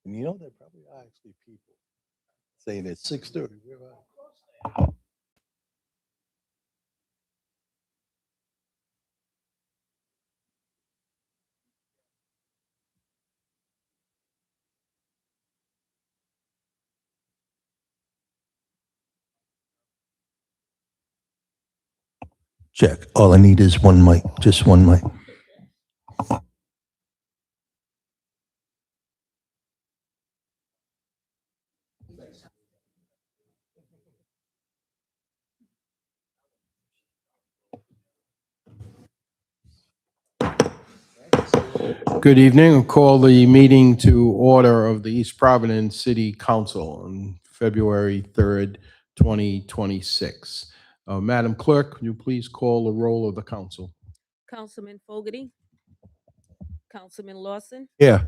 And you know, there probably are actually people saying it's 6:30. Where are they? Check. All I need is one mic, just one mic. Good evening. I'll call the meeting to order of the East Providence City Council on February 3rd, 2026. Madam Clerk, can you please call the roll of the council? Councilman Fogarty, Councilman Lawson, Yeah.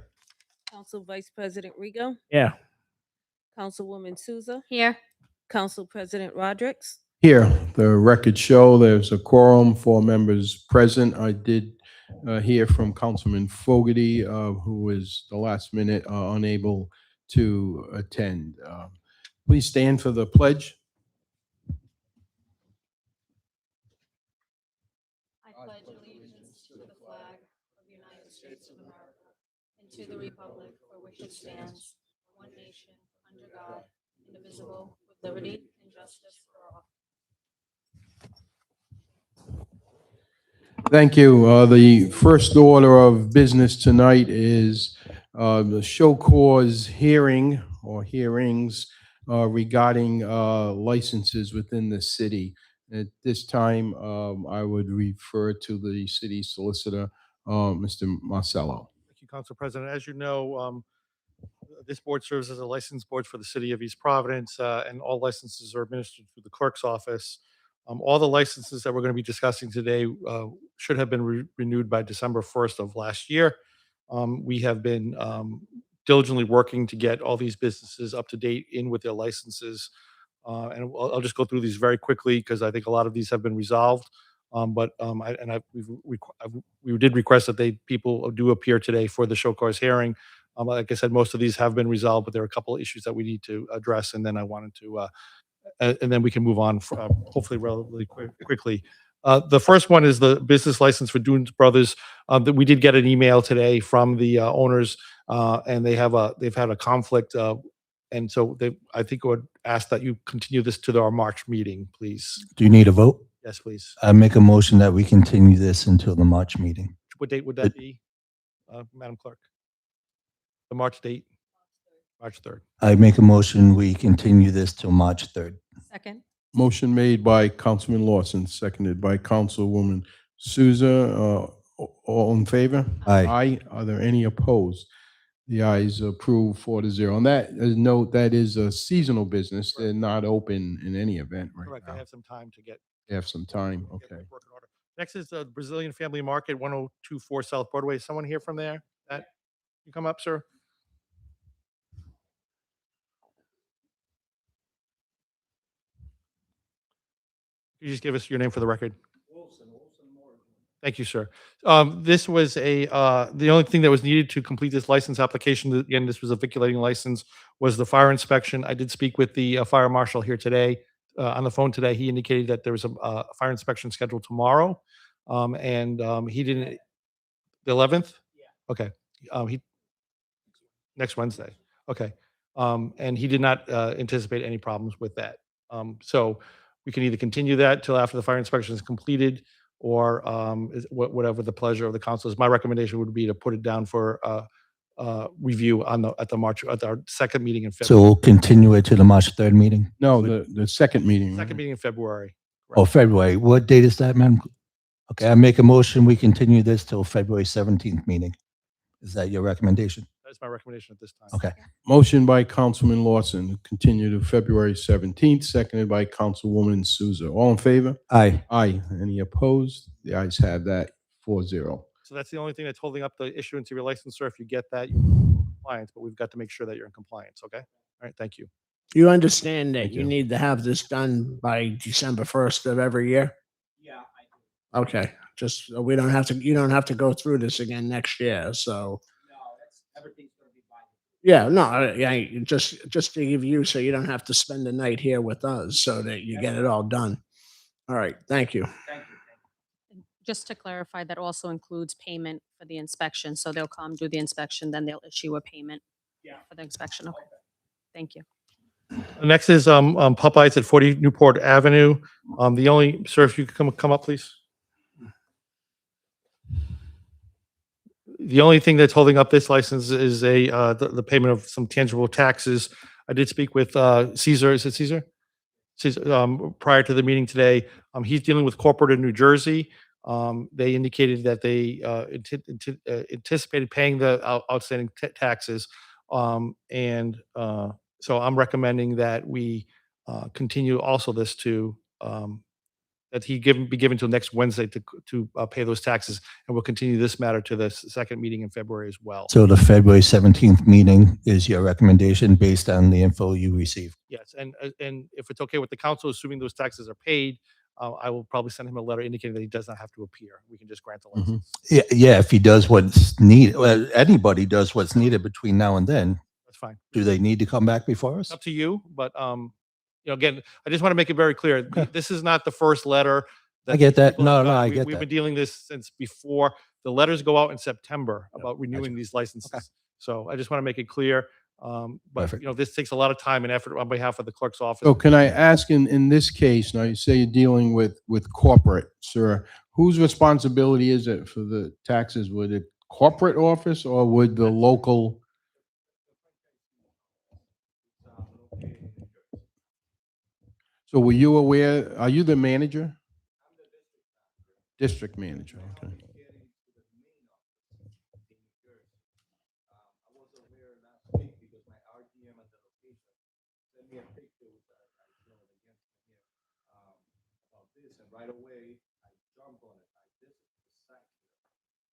Council Vice President Rigo, Yeah. Councilwoman Souza, Here. Council President Rodrick. Here, the records show there's a quorum, 4 members present. I did hear from Councilman Fogarty, who was the last minute unable to attend. Please stand for the pledge. I pledge allegiance to the flag of the United States of America and to the republic for which it stands, one nation, under God, indivisible, with liberty and justice for all. Thank you. The first order of business tonight is the show cause hearing or hearings regarding licenses within the city. At this time, I would refer to the city solicitor, Mr. Marcello. Thank you, Council President. As you know, this board serves as a license board for the city of East Providence, and all licenses are administered through the clerk's office. All the licenses that we're going to be discussing today should have been renewed by December 1st of last year. We have been diligently working to get all these businesses up to date in with their licenses. And I'll just go through these very quickly because I think a lot of these have been resolved. We did request that people do appear today for the show cause hearing. Like I said, most of these have been resolved, but there are a couple of issues that we need to address, and then I wanted to, and then we can move on, hopefully relatively quickly. The first one is the business license for Dunes Brothers. That we did get an email today from the owners, and they've had a conflict, and so I think I would ask that you continue this to our March meeting, please. Do you need a vote? Yes, please. I make a motion that we continue this until the March meeting. What date would that be, Madam Clerk? The March date? March 3rd. I make a motion, we continue this till March 3rd. Second. Motion made by Councilman Lawson, seconded by Councilwoman Souza. All in favor? Aye. Aye. Are there any opposed? The ayes approve 4-0. On that note, that is a seasonal business. They're not open in any event right Correct. now. I have some time to get. They have some time. get Okay. work in order. Next is the Brazilian Family Market, 1024 South Broadway. Someone here from there? You come up, sir? Could you just give us your name for the record? Thank you, sir. This was the only thing that was needed to complete this license application. Again, this was a viculating license, was the fire inspection. I did speak with the fire marshal here today, on the phone today. He indicated that there was a fire inspection scheduled tomorrow. He didn't, the 11th? Yeah. Okay. Next Wednesday. Okay. And he did not anticipate any problems with that. So we can either continue that till after the fire inspection is completed, or whatever the pleasure of the council is. My recommendation would be to put it down for review at our second meeting in So February. we'll continue it to the March 3rd meeting? No, the second meeting. Second meeting in February. Oh, February. What date is that, Madam? Okay, I make a motion, we continue this till February 17th meeting. Is that your recommendation? That's my recommendation at this time. Okay. Motion by Councilman Lawson to continue to February 17th, seconded by Councilwoman Souza. All in favor? Aye. Aye. Any opposed? The ayes have that 4-0. So that's the only thing that's holding up the issuance of your license, sir. If you get that, you're in compliance, but we've got to make sure that you're in compliance, okay? All right, thank you. You understand that Thank you you. need to have this done by December 1st of every year? Yeah. Okay, just so we don't have to, you don't have to go through this again next year, so. Yeah, no, just to give you, so you don't have to spend the night here with us, so that you get it all done. All right, thank you. And just to clarify, that also includes payment for the inspection. So they'll come do the inspection, then they'll issue a payment for the inspection. Okay. Thank you. Next is Popeyes at 40 Newport Avenue. The only, sir, if you could come up, please. The only thing that's holding up this license is the payment of some tangible taxes. I did speak with Caesar. Is it Caesar? Caesar, prior to the meeting today. He's dealing with corporate in New Jersey. They indicated that they anticipated paying the outstanding taxes. So I'm recommending that we continue also this to that he be given till next Wednesday to pay those taxes, and we'll continue this matter to the second meeting in February as well. So the February 17th meeting is your recommendation based on the info you received? Yes, and if it's okay with the council, assuming those taxes are paid, I will probably send him a letter indicating that he does not have to appear. We can just grant the license. Yeah, yeah, if he does what's needed, well, anybody does what's needed between now and then, That's fine. do they need to come back before us? Up to you, but again, I just want to make it very clear. Okay. This is not the first letter. I get these that. people have No, gotten. I get We've that. been dealing this since before. The letters go out in September about renewing these licenses. So I just want to make it clear. But Perfect. this takes a lot of time and effort on behalf of the clerk's office. So can I ask in this case, now you say you're dealing with corporate, sir, whose responsibility is it for the taxes? Would it corporate office or would the local? So were you aware, are you the manager? District manager, okay. Right away, I jumped on it. This is the site here.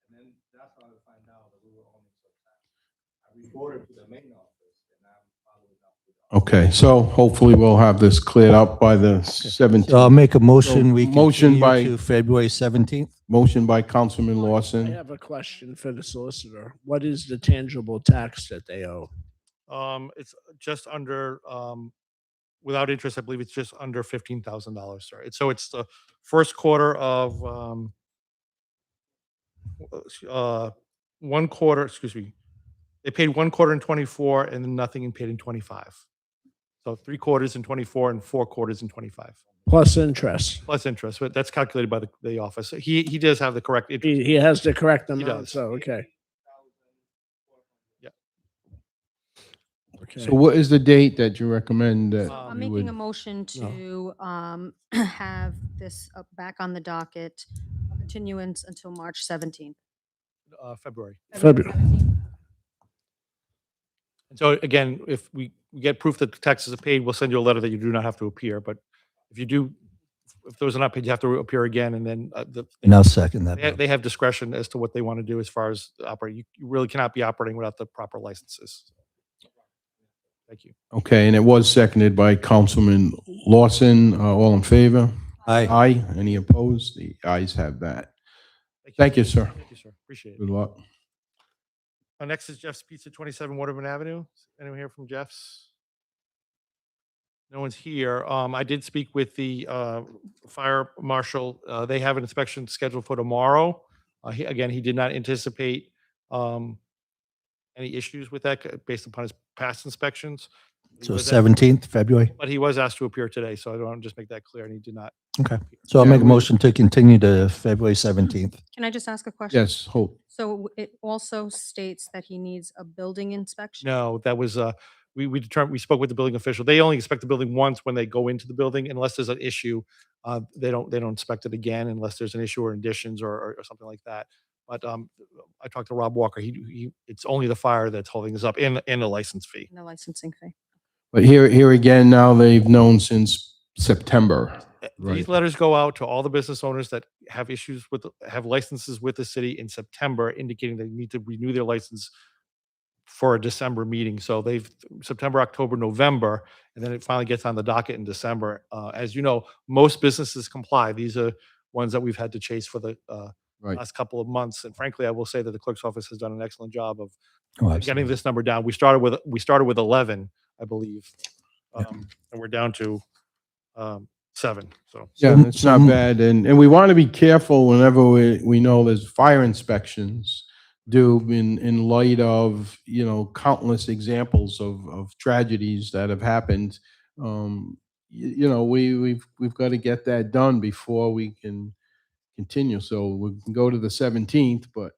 And then that's how I find out that we were owning some tax. I reported to the main office and I'm following up with. Okay, so hopefully we'll have this cleared up by the 17th. So I'll make a motion, we motion continue by- to February 17th. Motion by Councilman I Lawson. have a question for the solicitor. What is the tangible tax that they owe? It's just under, without interest, I believe it's just under $15,000, sir. So it's the first quarter of, 1 quarter, excuse me. They paid 1 quarter in 24 and then nothing in paid in 25. So 3 quarters in 24 and 4 quarters in 25, Plus interest. plus interest, but that's calculated by the office. He does have the correct interest. He has the correct amount, does. so, okay. Yeah. Okay. So what is the date that you recommend that? I'm we making a would- motion to have this back on the docket, a continuance until March 17th. February. February. 17th. And so again, if we get proof that the taxes are paid, we'll send you a letter that you do not have to appear. But if you do, if those are not paid, you have to appear again. And then And I'll second that. they have discretion as to what they want to do as far as operate. You really cannot be operating without the proper licenses. Thank you. Okay, and it was seconded by Councilman Lawson. All in favor? Aye. Aye. Any opposed? The ayes have that. Thank you, sir. Thank you, sir. Appreciate it. Good luck. Next is Jeff's Pizza, 27 Waterman Avenue. Anyone here from Jeff's? No one's here. I did speak with the fire marshal. They have an inspection scheduled for tomorrow. Again, he did not anticipate any issues with that based upon his past inspections. He So was asked- 17th, February. But he was asked to appear today, so I want to just make that clear, and he did not. Okay. So I'll Yeah, make a we- motion to continue to February 17th. Can I just ask a question? Yes, Hope. So it also states that he needs a building inspection? No, that was, we determined, we spoke with the building official. They only inspect the building once when they go into the building, unless there's an issue. They don't inspect it again unless there's an issue or additions or something like that. But I talked to Rob Walker. It's only the fire that's holding us up in the license fee. No licensing fee. But here again, now they've known since September. Right. These letters go out to all the business owners that have issues with, have licenses with the city in September, indicating they need to renew their license for a December meeting. So they've September, October, November, and then it finally gets on the docket in December. As you know, most businesses comply. These are ones that we've had to chase for the Right. last couple of months. And frankly, I will say that the clerk's office has done an excellent job of Oh, getting absolutely. this number down. We started with 11, I believe, Yeah. and we're down to 7. So Yeah, So- it's so- not bad. And we want to be careful whenever we know there's fire inspections due in light of, countless examples of tragedies that have happened. We've got to get that done before we can continue. So we can go to the 17th, but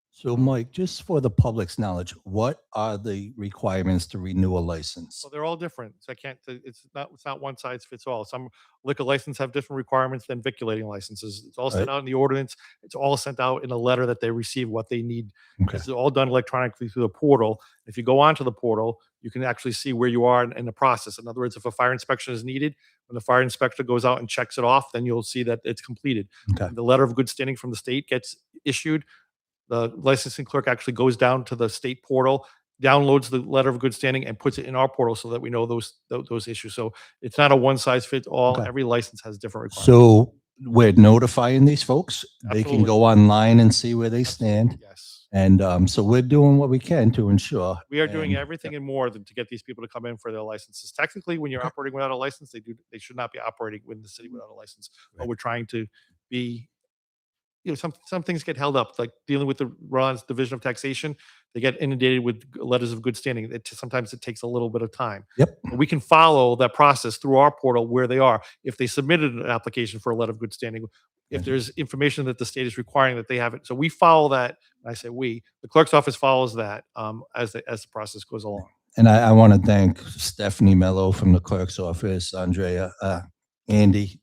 So Mike, just for the public's knowledge, what are the requirements to renew a license? they're all different. So I can't. It's not one size fits all. Some liquor license have different requirements than viculating licenses. It's all sent Right. out in the ordinance. It's all sent out in a letter that they receive what they need. Okay. It's all done electronically through the portal. If you go onto the portal, you can actually see where you are in the process. In other words, if a fire inspection is needed, when the fire inspector goes out and checks it off, then you'll see that it's completed. Okay. The letter of good standing from the state gets issued. The licensing clerk actually goes down to the state portal, downloads the letter of good standing, and puts it in our portal so that we know those issues. So it's not a one size fits all. Okay. Every license has different requirements. So we're notifying these folks. They can Absolutely. go online and see where they stand. Yes, And so we're doing what we can to ensure. we are doing and- everything and more than to get these people to come in for their licenses. Technically, when you're operating without a license, they should not be operating within the city without a license. But Right. we're trying to be. Some things get held up, like dealing with the Rhode Island's Division of Taxation. They get inundated with letters of good standing. Sometimes it takes a little bit of time. Yep. But we can follow that process through our portal where they are. If they submitted an application for a letter of good standing, if Mhm. there's information that the state is requiring that they have it. So we follow that. When I say we, the clerk's office follows that as the process goes along. And I want to thank Stephanie Mello from the clerk's office, Andrea, Andy,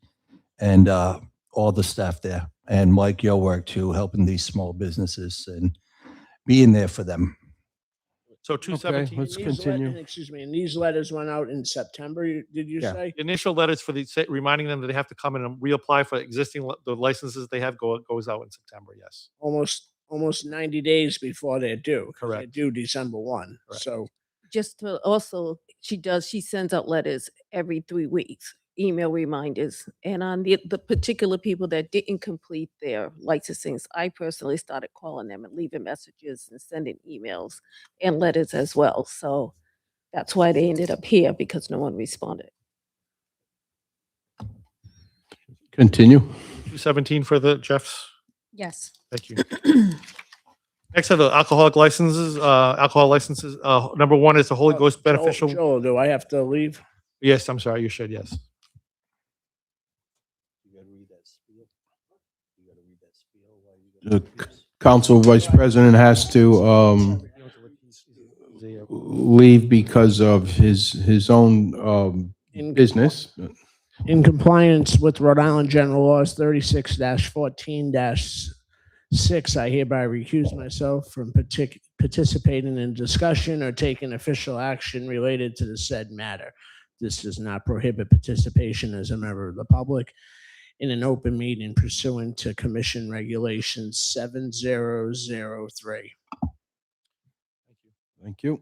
and all the staff there. And Mike, your work too, helping these small businesses and being there for them. So 217. let's And these continue. Excuse me, and these letters went out in September, did you Yeah. say? The initial letters for reminding them that they have to come in and reapply for the licenses they have goes out in September. Yes. Almost 90 days before they're due. 'Cause they're Correct. due December 1. Correct. So Just to also, she sends out letters every 3 weeks, email reminders. And on the particular people that didn't complete their licensings, I personally started calling them and leaving messages and sending emails and letters as well. So that's why they ended up here, because no one responded. Continue. 217 for the Jeffs. Yes. Thank you. Next are the alcoholic licenses. Alcohol licenses. Number 1 is the Holy Ghost beneficial. Joel, do I have to leave? Yes, I'm sorry. You should. Yes. The council vice president has to leave because of his own In- business. In compliance with Rhode Island General Laws 36-14-6, I hereby recuse myself from participating in discussion or taking official action related to the said matter. This does not prohibit participation as a member of the public in an open meeting pursuant to Commission Regulations 7003. Thank you.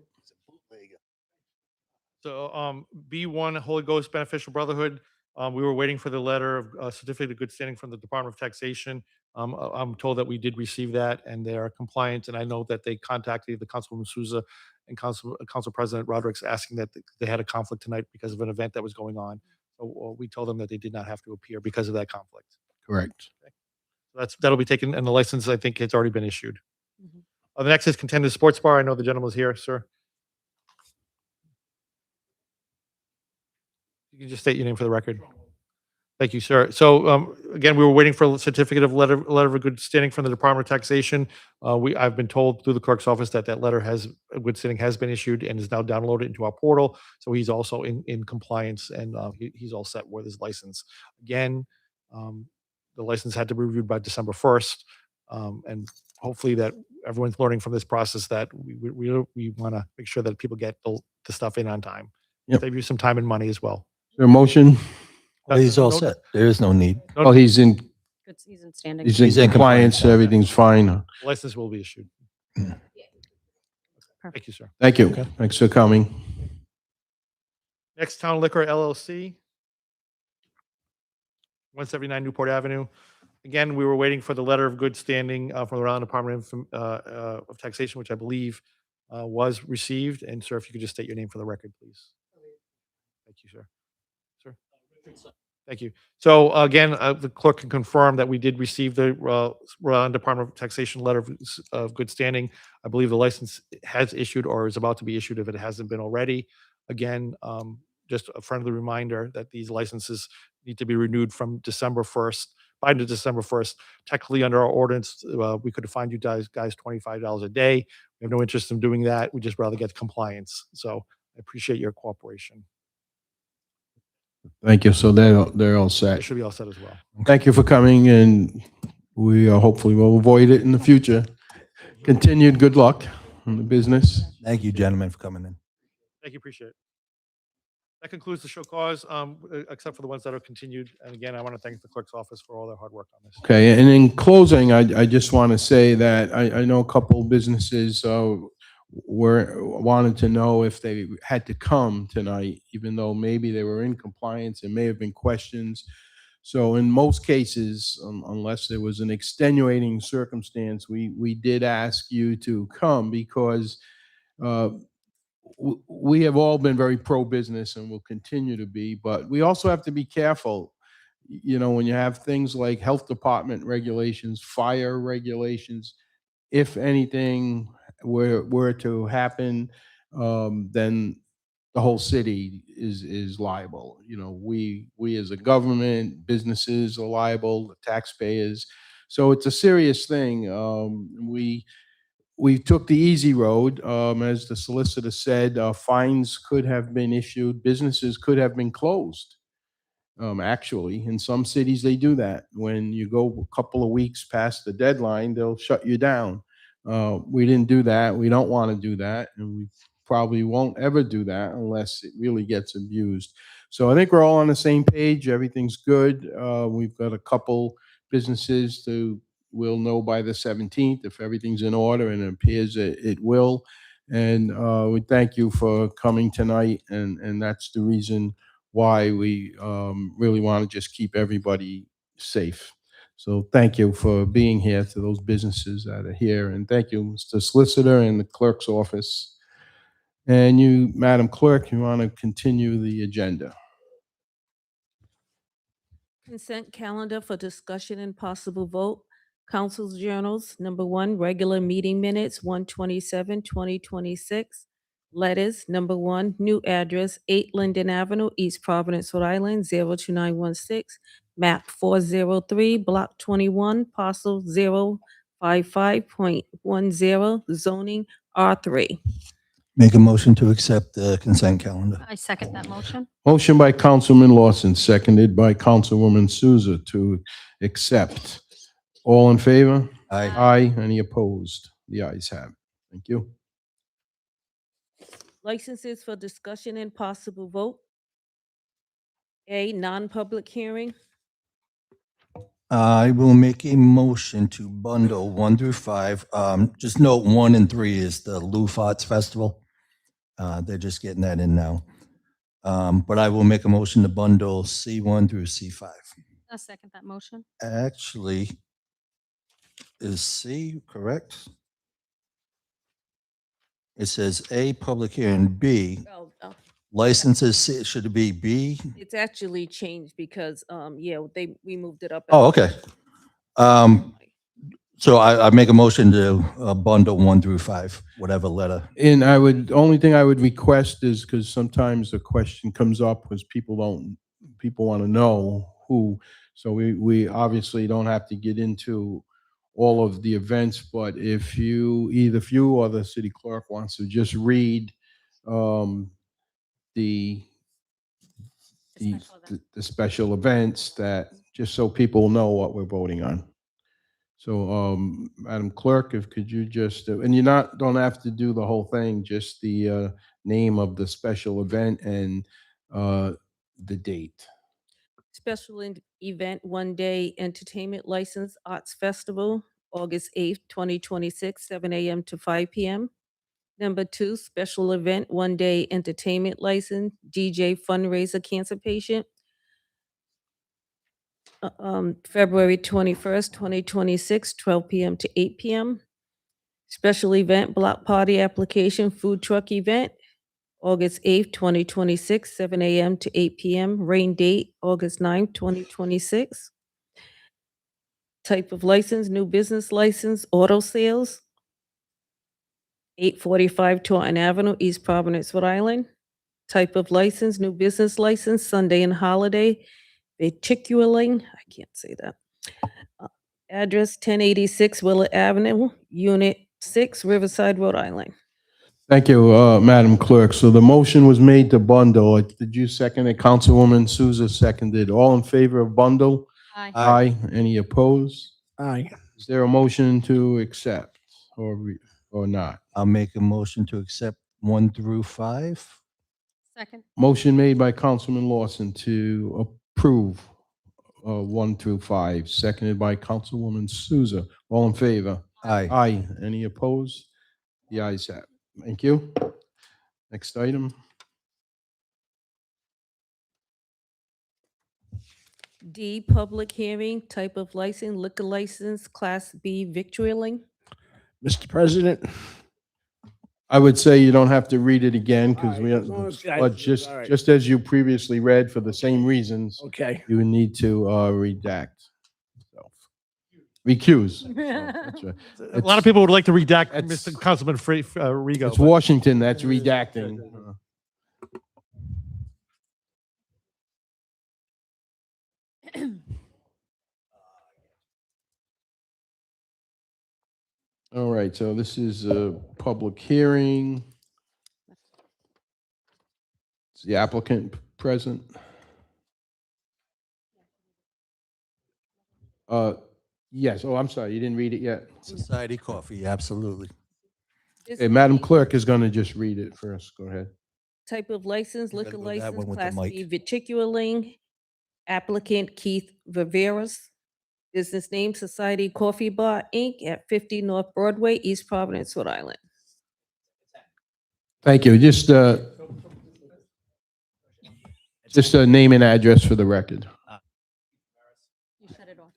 So B1 Holy Ghost Beneficial Brotherhood. We were waiting for the letter of certificate of good standing from the Department of Taxation. I'm told that we did receive that and they are compliant. And I know that they contacted the Councilwoman Souza and Council President Rodriguez asking that they had a conflict tonight because of an event that was going on. So we told them that they did not have to appear because of that conflict. Correct. So that'll be taken, and the license I think has already been issued. Mhm. The next is Contender Sports Bar. I know the gentleman's here, sir. You can just state your name for the record. Thank you, sir. So again, we were waiting for a certificate of letter of good standing from the Department of Taxation. I've been told through the clerk's office that letter good standing has been issued and is now downloaded into our portal. So he's also in compliance and he's all set with his license. Again, the license had to be reviewed by December 1st. And hopefully that everyone's learning from this process that we want to make sure that people get the stuff in on time. Yep. Save you some time and money as well. Is there a motion? He's all No- set. There is no need. no- Well, he's in He's in standing. He's in He's in compliance, compliance. everything's fine. License will be issued. Mm. Thank you, sir. Thank you. Okay. Thanks for coming. Next, Town Liquor LLC. 179 Newport Avenue. Again, we were waiting for the letter of good standing from the Rhode Island Department of Taxation, which I believe was received. And sir, if you could just state your name for the record, please. Thank you, sir. Sir. Thank you. So again, the clerk can confirm that we did receive the Rhode Island Department of Taxation letter of good standing. I believe the license has issued or is about to be issued if it hasn't been already. Again, just a friendly reminder that these licenses need to be renewed from December 1st, by December 1st. Technically, under our ordinance, we could find you guys $25 a day. We have no interest in doing that. We just rather get compliance. So I appreciate your cooperation. Thank you. So they're all It set. should be all set as well. Thank you for coming, and we hopefully will avoid it in the future. Continued good luck in the business. Thank you, gentlemen, for coming in. Thank you, appreciate it. That concludes the show cause, except for the ones that are continued. And again, I want to thank the clerk's office for all their hard work on this. Okay, and in closing, I just want to say that I know a couple businesses wanted to know if they had to come tonight, even though maybe they were in compliance and may have been questions. So in most cases, unless there was an extenuating circumstance, we did ask you to come because we have all been very pro-business and will continue to be, but we also have to be careful. You know, when you have things like health department regulations, fire regulations, if anything were to happen, then the whole city is liable. You know, we as a government, businesses are liable, the taxpayers. So it's a serious thing. We took the easy road. As the solicitor said, fines could have been issued, businesses could have been closed. Actually, in some cities, they do that. When you go a couple of weeks past the deadline, they'll shut you down. We didn't do that. We don't want to do that. And we probably won't ever do that unless it really gets abused. So I think we're all on the same page. Everything's good. We've got a couple businesses we'll know by the 17th if everything's in order, and it appears it will. And we thank you for coming tonight. And that's the reason why we really want to just keep everybody safe. So thank you for being here, to those businesses that are here. And thank you, Mr. Solicitor and the clerk's office. And you, Madam Clerk, you want to continue the agenda. Consent calendar for discussion and possible vote. Council's journals, number 1, regular meeting minutes, 1/27/2026. Letters, number 1, new address, 8 Linden Avenue, East Providence, Rhode Island, 02916, map 403, block 21, parcel 055.10, zoning R3. Make a motion to accept the consent calendar. I second that motion. Motion by Councilman Lawson, seconded by Councilwoman Souza to accept. All in favor? Aye. Aye. Any opposed? The ayes have it. Thank you. Licenses for discussion and possible vote. A, non-public hearing. I will make a motion to bundle 1 through 5. Just note 1 and 3 is the Loof Arts Festival. They're just getting that in now. But I will make a motion to bundle C1 through C5. I second that motion. Actually, is C correct? It says A, public hearing, B, Oh, licenses, C, should it be B? it's actually changed because, we moved it up. Oh, okay. So I make a motion to bundle 1 through 5, whatever letter. And only thing I would request is, because sometimes the question comes up because people want to know who. So we obviously don't have to get into all of the events, but if either you or the city clerk wants to just read the special events, that just so people know what we're voting on. So, Madam Clerk, could you just, and you don't have to do the whole thing, just the name of the special event and the date. Special event, 1-day entertainment license, Arts Festival, August 8th, 2026, 7 a.m. to 5 p.m. Number 2, special event, 1-day entertainment license, DJ fundraiser cancer patient, February 21st, 2026, 12 p.m. to 8 p.m. Special event block party application food truck event, August 8th, 2026, 7 a.m. to 8 p.m. Rain date, August 9th, 2026. Type of license, new business license, auto sales. 845 Taunton Avenue, East Providence, Rhode Island. Type of license, new business license, Sunday and holiday, viticulating, I can't say that. Address 1086 Willett Avenue, Unit 6, Riverside, Rhode Island. Thank you, Madam Clerk. So the motion was made to bundle. Did you second it? Councilwoman Souza seconded. All in favor of bundle? Aye. Aye. Any opposed? Aye. Is there a motion to accept or not? I'll make a motion to accept 1 through 5. Second. Motion made by Councilman Lawson to approve 1 through 5, seconded by Councilwoman Souza. All in favor? Aye. Aye. Any opposed? The ayes have it. Thank you. Next item. D, public hearing, type of license, liquor license, Class B victualling. Mr. President. I would say you don't have to read it again because we, Okay. but just, All right. just as you previously read for the same reasons, Okay. you need to redact. Recuse. So, that's right. A lot of people would like to redact It's- Mr. Councilman Rigo. It's but- Washington that's redacting. All right, so this is a public hearing. Is the applicant present? Yes, oh, I'm sorry, you didn't read it yet? Society Coffee, absolutely. Hey, Madam Clerk is going to just read it first, go ahead. Type of license, You liquor gotta go that license, one with the Class B mic. viticulating. Applicant Keith Viveras. Business name Society Coffee Bar, Inc. at 50 North Broadway, East Providence, Rhode Island. Thank you, just a name and address for the record. You shut it off.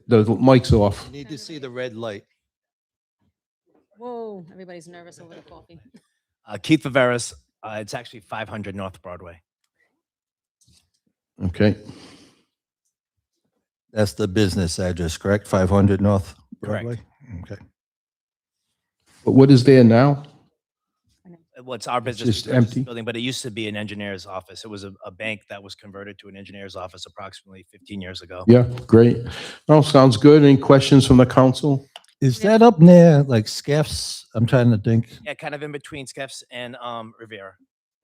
The mic's off. You need to see the red light. Whoa, everybody's nervous over the coffee. Keith Viveras. It's actually 500 North Broadway. Okay, That's the business address, correct? 500 North Correct. Broadway? Okay. but what is there now? Well, it's our business. just we purchased the empty? building, but it used to be an engineer's office. It was a bank that was converted to an engineer's office approximately 15 years ago. Yeah, great. Oh, sounds good. Any questions from the council? Is that up near like Scaff's? I'm trying to think. Yeah, kind of in between Skeff's and Rivera.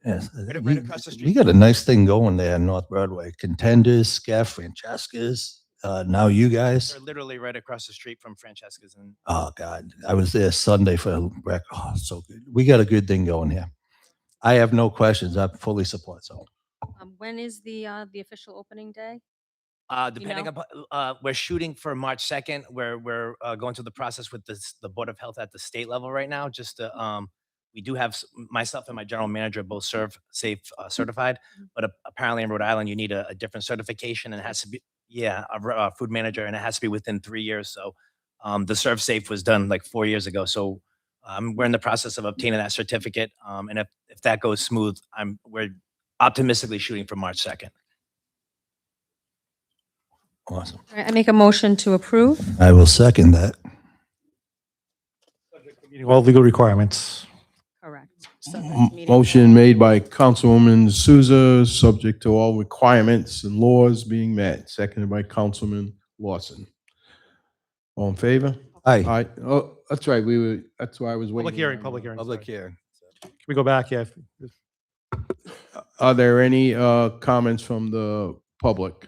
Yes. Right across the You street. got a nice thing going there in North Broadway. Contenders, Scaff, Francesca's, now you guys. They're literally right across the street from Francesca's. And Oh, God. I was there Sunday for a rec. Oh, so good. We got a good thing going here. I have no questions. I fully support. So When is the official opening day? depending know? upon, we're shooting for March 2nd. We're going through the process with the Board of Health at the state level right now. Just to, we do have myself and my general manager both serve safe certified, but apparently in Rhode Island you need a different certification and it has to be a food manager and it has to be within 3 years. So the serve safe was done like 4 years ago. So we're in the process of obtaining that certificate. And if that goes smooth, we're optimistically shooting for March 2nd. awesome. All right, I make a motion to approve. I will second that. Meeting all legal requirements. Correct. Motion made by Councilwoman Souza, subject to all requirements and laws being met, seconded by Councilman Lawson. All in favor? Aye. Aye. Oh, that's right. That's why I was waiting. Public hearing, on, public hearing. Public sorry. hearing. Can we go back? Yeah. Are there any comments from the public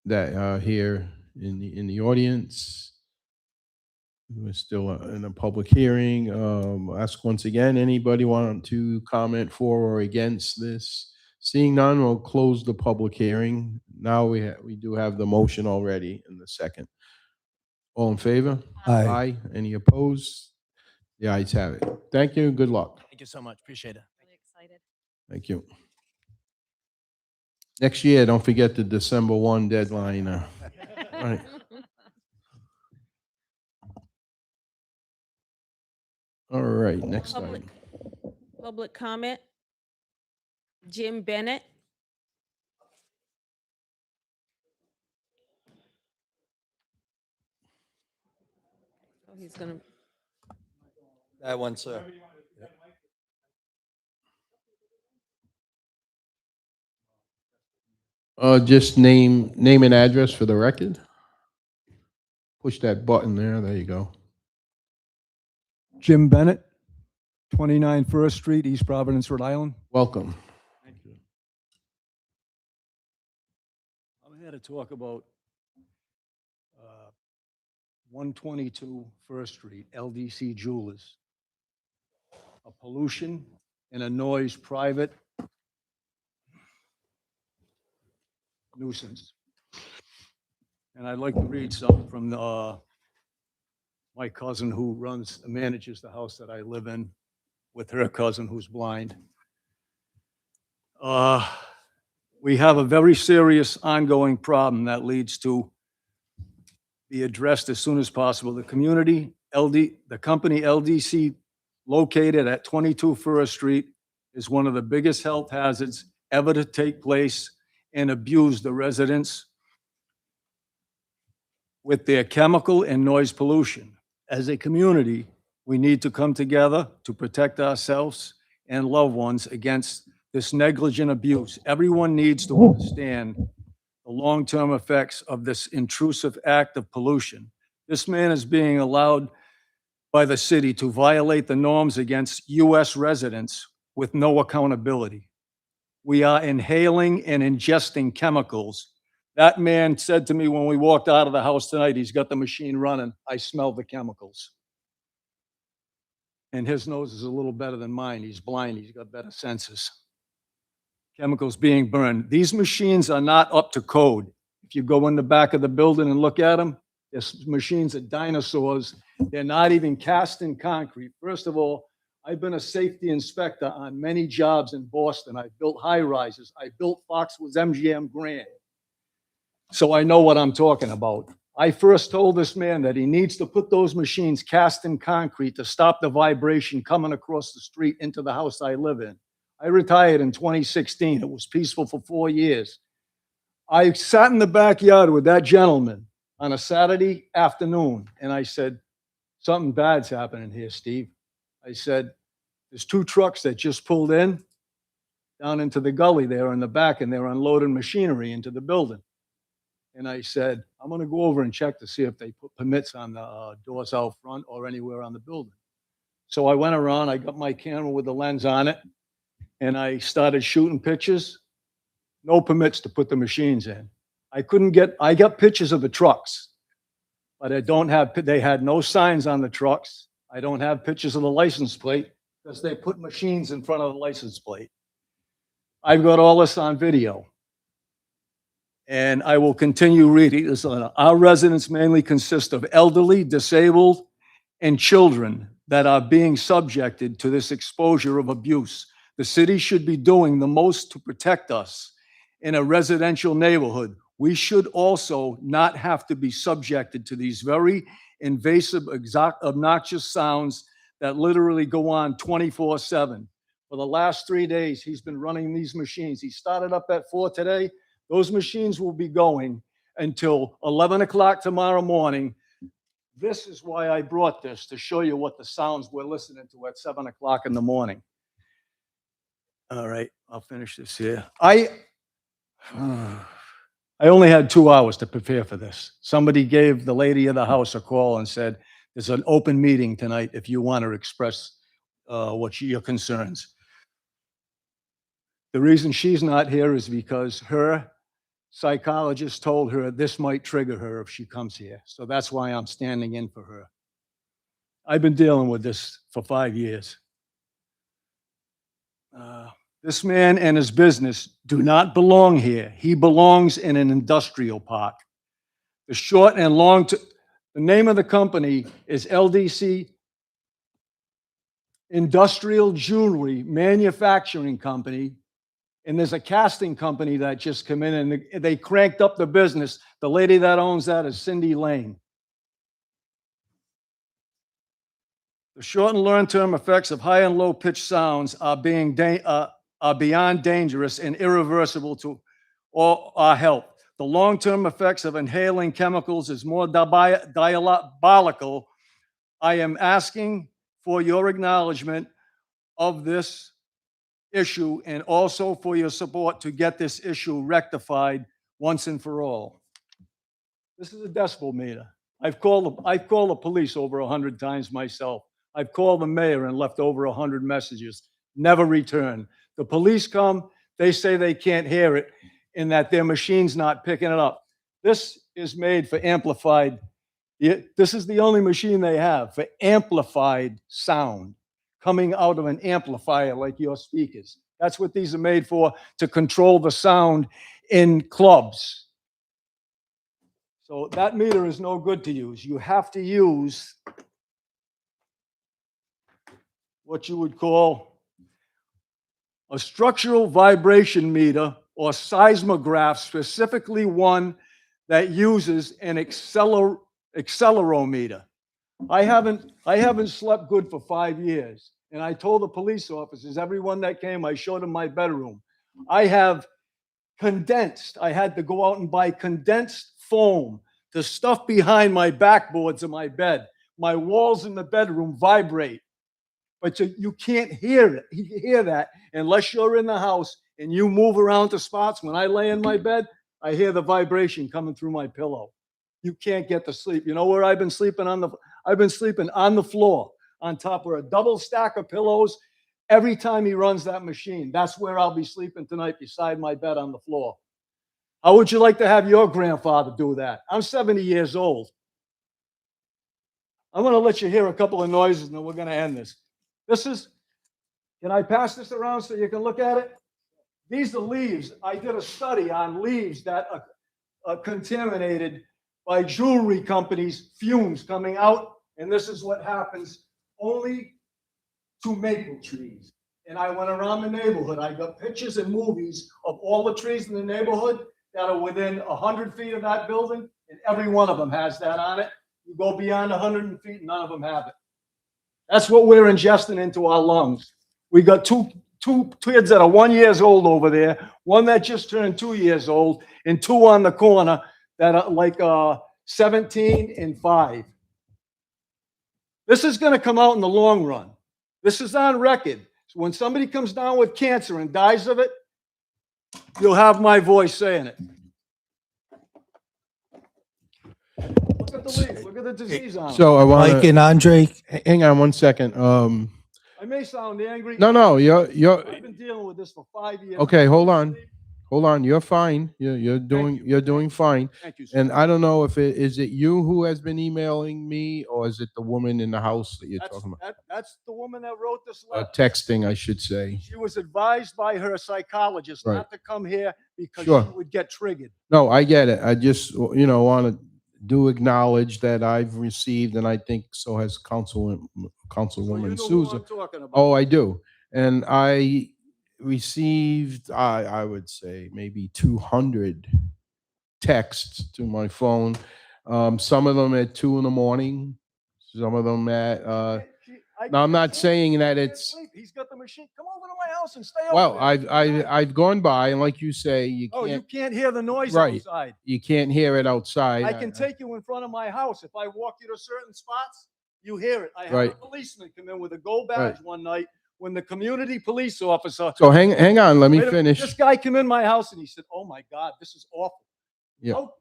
that are here in the audience? We're still in a public hearing. Ask once again, anybody want to comment for or against this? Seeing none, we'll close the public hearing. Now we do have the motion already in the second. All in favor? Aye. Any opposed? The ayes have it. Thank you. Good luck. Thank you so much. Appreciate it. Really excited. Thank you. Next year, don't forget the December 1 deadline. Right. All right, next Public, item. public comment. Jim Bennett. Oh, he's gonna, That one, sir. Just name and address for the record. Push that button there. There you go. Jim Bennett, 29 First Street, East Providence, Rhode Island. Welcome. Thank you. I'm here to talk about 122 First Street, LDC Jewelers. A pollution and a noise private nuisance. And I'd like to read something from my cousin who manages the house that I live in with her cousin who's blind. We have a very serious ongoing problem that needs to be addressed as soon as possible. The company LDC located at 22 First Street is one of the biggest health hazards ever to take place and abuse the residents with their chemical and noise pollution. As a community, we need to come together to protect ourselves and loved ones against this negligent abuse. Everyone needs to understand the long-term effects of this intrusive act of pollution. This man is being allowed by the city to violate the norms against U.S. residents with no accountability. We are inhaling and ingesting chemicals. That man said to me when we walked out of the house tonight, he's got the machine running, I smell the chemicals. And his nose is a little better than mine. He's blind, he's got better senses. Chemicals being burned. These machines are not up to code. If you go in the back of the building and look at them, these machines are dinosaurs. They're not even cast in concrete. First of all, I've been a safety inspector on many jobs in Boston. I built high rises. I built Foxwoods MGM Grand. So I know what I'm talking about. I first told this man that he needs to put those machines cast in concrete to stop the vibration coming across the street into the house I live in. I retired in 2016. It was peaceful for 4 years. I sat in the backyard with that gentleman on a Saturday afternoon, and I said, something bad's happening here, Steve. I said, there's 2 trucks that just pulled in down into the gully there in the back, and they're unloading machinery into the building. And I said, I'm going to go over and check to see if they put permits on the doors out front or anywhere on the building. So I went around, I got my camera with the lens on it, and I started shooting pictures. No permits to put the machines in. I got pictures of the trucks, but they had no signs on the trucks. I don't have pictures of the license plate because they put machines in front of the license plate. I've got all this on video. And I will continue reading this. Our residents mainly consist of elderly, disabled, and children that are being subjected to this exposure of abuse. The city should be doing the most to protect us in a residential neighborhood. We should also not have to be subjected to these very invasive, obnoxious sounds that literally go on 24/7. For the last 3 days, he's been running these machines. He started up at 4 today. Those machines will be going until 11 o'clock tomorrow morning. This is why I brought this, to show you what the sounds we're listening to at 7 o'clock in the morning. All right, I'll finish this here. I only had 2 hours to prepare for this. Somebody gave the lady of the house a call and said, there's an open meeting tonight if you want to express your concerns. The reason she's not here is because her psychologist told her this might trigger her if she comes here. So that's why I'm standing in for her. I've been dealing with this for 5 years. This man and his business do not belong here. He belongs in an industrial park. The short and long, the name of the company is LDC Industrial Jewelry Manufacturing Company. And there's a casting company that just come in and they cranked up the business. The lady that owns that is Cindy Lane. The short and long-term effects of high and low pitch sounds are beyond dangerous and irreversible to all our health. The long-term effects of inhaling chemicals is more diabolical. I am asking for your acknowledgement of this issue and also for your support to get this issue rectified once and for all. This is a decibel meter. I've called the police over 100 times myself. I've called the mayor and left over 100 messages, never returned. The police come, they say they can't hear it and that their machine's not picking it up. This is made for amplified. This is the only machine they have for amplified sound coming out of an amplifier like your speakers. That's what these are made for, to control the sound in clubs. So that meter is no good to use. You have to use what you would call a structural vibration meter or seismograph, specifically one that uses an accelerometer. I haven't slept good for 5 years. And I told the police officers, everyone that came, I showed them my bedroom. I have condensed. I had to go out and buy condensed foam to stuff behind my backboards of my bed. My walls in the bedroom vibrate. But you can't hear it. You hear that unless you're in the house and you move around to spots. When I lay in my bed, I hear the vibration coming through my pillow. You can't get to sleep. You know where I've been sleeping I've been sleeping on the floor, on top of a double stack of pillows. Every time he runs that machine, that's where I'll be sleeping tonight, beside my bed on the floor. How would you like to have your grandfather do that? I'm 70 years old. I'm going to let you hear a couple of noises and then we're going to end this. Can I pass this around so you can look at it? These are leaves. I did a study on leaves that are contaminated by jewelry companies' fumes coming out, and this is what happens only to maple trees. And I went around the neighborhood. I got pictures and movies of all the trees in the neighborhood that are within 100 feet of that building, and every one of them has that on it. You go beyond 100 feet, none of them have it. That's what we're ingesting into our lungs. We got two kids that are 1 year old over there, one that just turned 2 years old, and two on the corner that are like 17 and 5. This is going to come out in the long run. This is on record. So when somebody comes down with cancer and dies of it, you'll have my voice saying it. Look at the leaf. Look at the disease on it. So I want Mike and Andre, hang on one second. I may sound angry. No, you're I've been dealing with this for 5 years. okay. Hold on. You're fine. You're doing fine. Thank you, sir. And I don't know if is it you who has been emailing me, or is it the woman in the house that you're talking about? That's the woman that wrote this letter. Texting, I should say. She was advised by her psychologist Right. not to come here because Sure. she would get triggered. No, I get it. I just, want to acknowledge that I've received, and I think so has Councilwoman So you know who Souza. I'm talking about. Oh, I do. And I received, I would say, maybe 200 texts to my phone. Some of them at 2 a.m, some of them at, now, I'm not saying that it's, He's got the machine. Come over to my house and stay over well, there. I've gone by, and like you say, you Oh, you can't, can't hear the noise Right. outside. you can't hear it outside. I can take you in front of my house. If I walk you to certain spots, you hear it. I had a Right. policeman come in with a gold badge one night when the community police officer. So hang on, let me Wait a minute, finish. This guy came in my house and he said, "Oh my God, this is awful." Yeah. "Oh,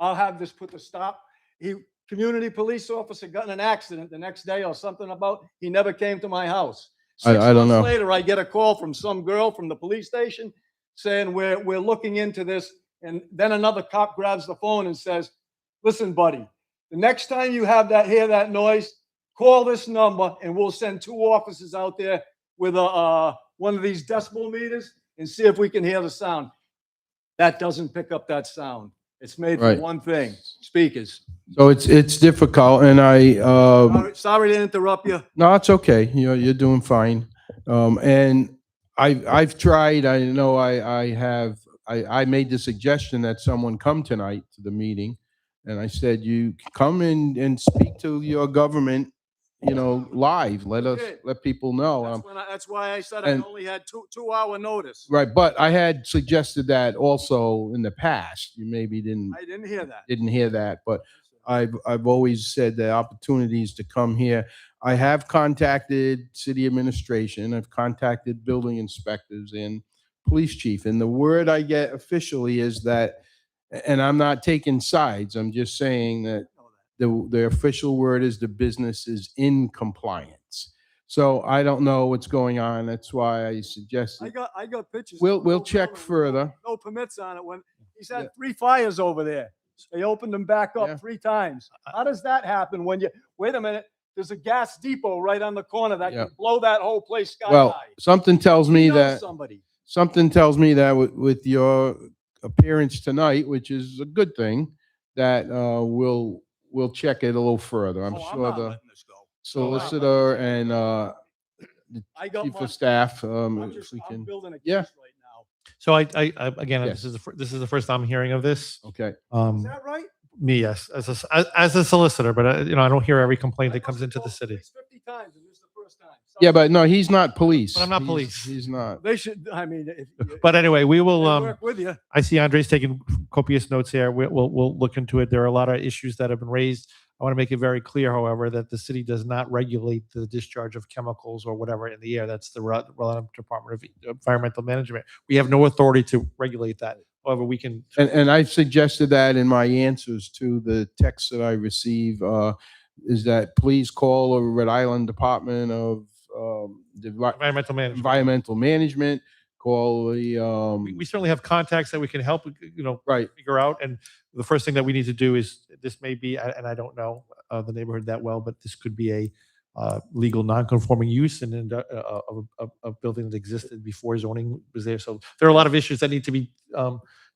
I'll have this put to stop." Community police officer got in an accident the next day or something about, he never came to my house. I don't 6 months know. later, I get a call from some girl from the police station saying, we're looking into this. And then another cop grabs the phone and says, "Listen, buddy, the next time you hear that noise, call this number and we'll send 2 officers out there with one of these decibel meters and see if we can hear the sound." That doesn't pick up that sound. It's made Right. for one thing, speakers. So it's difficult, and Sorry to interrupt you. no, it's okay. You're doing fine. And I've tried, I know I made the suggestion that someone come tonight to the meeting. And I said, you come in and speak to your government, live. Let people know. That's why I said I and- only had 2 hour notice. Right, but I had suggested that also in the past. You maybe didn't I didn't hear that. hear that, but I've always said the opportunities to come here. I have contacted city administration, I've contacted building inspectors and police chief, and the word I get officially is that, and I'm not taking sides, I'm just saying that the official word is the business is in compliance. So I don't know what's going on. That's why I suggested. I got pictures. of We'll the whole check building with further. No permits on it. When he's had Yeah. 3 fires over there. They opened them back up Yeah. 3 times. How does that happen when wait a minute, there's a gas depot right on the corner that Yeah. can blow that whole place sky Well, high. something tells He me knows that somebody. with your appearance tonight, which is a good thing, that we'll check it a little further. I'm Oh, sure not the letting this go. solicitor and the I got chief my, of staff, I'm if we I'm can. building a case Yeah. right now. So again, Yes. this is the first I'm hearing of this. Okay. Is that right? Me, yes, as a solicitor, but I don't hear every complaint I that comes must into have the called city. police 50 times and this is the first time. Yeah, but no, he's not police. But I'm not He's- police. He's not. They should, I mean, if But anyway, we will. they work with you. I see Andre's taking copious notes here. We'll look into it. There are a lot of issues that have been raised. I want to make it very clear, however, that the city does not regulate the discharge of chemicals or whatever in the air. That's the relevant Department of Environmental Management. We have no authority to regulate that. However, we can. And I've suggested that in my answers to the texts that I receive, is that please call the Rhode Island Department of Environmental management. Environmental Management, call the, We certainly have contacts that we can help, right. figure out. And the first thing that we need to do is, this may be, and I don't know the neighborhood that well, but this could be a legal non-conforming use and of a building that existed before zoning was there. So there are a lot of issues that need to be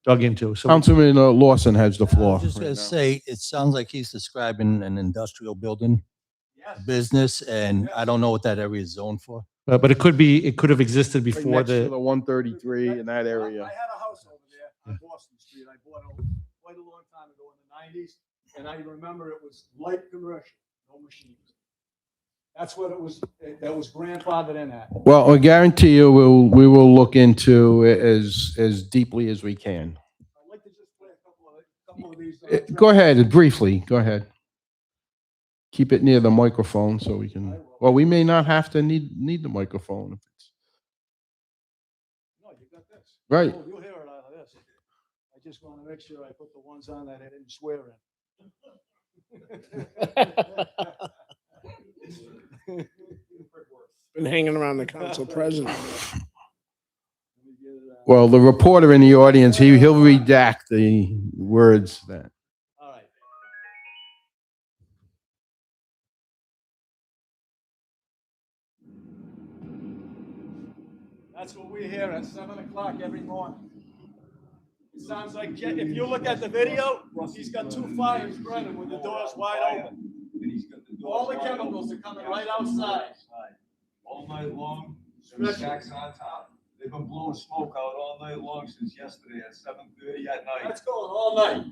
dug into. So Councilman Lawson has the I floor. was just right gonna now. say, it sounds like he's describing an industrial building, Yes. business, and I don't know what that area is zoned for. but it could have existed Right before next to the. the 133 in that I area. had a house over there on Boston Street. I bought it quite a long time ago in the 90s. And I remember it was light commercial, no machines. That's what it was, that was grandfathered in at. Well, I guarantee you, we will look into it as deeply as we can. I'd like to just play a couple of these. Go ahead, briefly, go ahead. Keep it near the microphone so we can, well, we may not have to need the microphone. If it's No, you got this. Right. Oh, you'll hear it out of this. I just want to make sure I put the ones on that I didn't swear in. Been hanging around the council president. Well, the reporter in the audience, he'll redact the words that. All right. That's what we hear at 7 o'clock every morning. It sounds like, if you look at the video, he's got 2 fires burning with the doors wide open. All the chemicals are coming right outside. All night long, there's stacks on top. They've been blowing smoke out all night long since yesterday at 7:30 at night. That's going all night.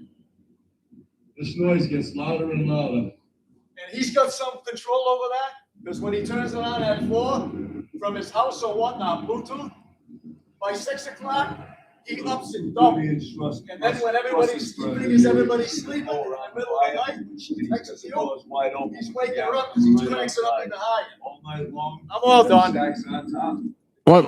This noise gets louder and louder. And he's got some control over that, because when he turns it on at 4, from his house or whatnot, Bluetooth, by 6 o'clock, he ups and doubles. And then when everybody's sleeping, is everybody sleeping in the middle of the night? He texts you. Wide open. He's waking her up because he cranks it up in the high. All night long. I'm all done. Stacks on top.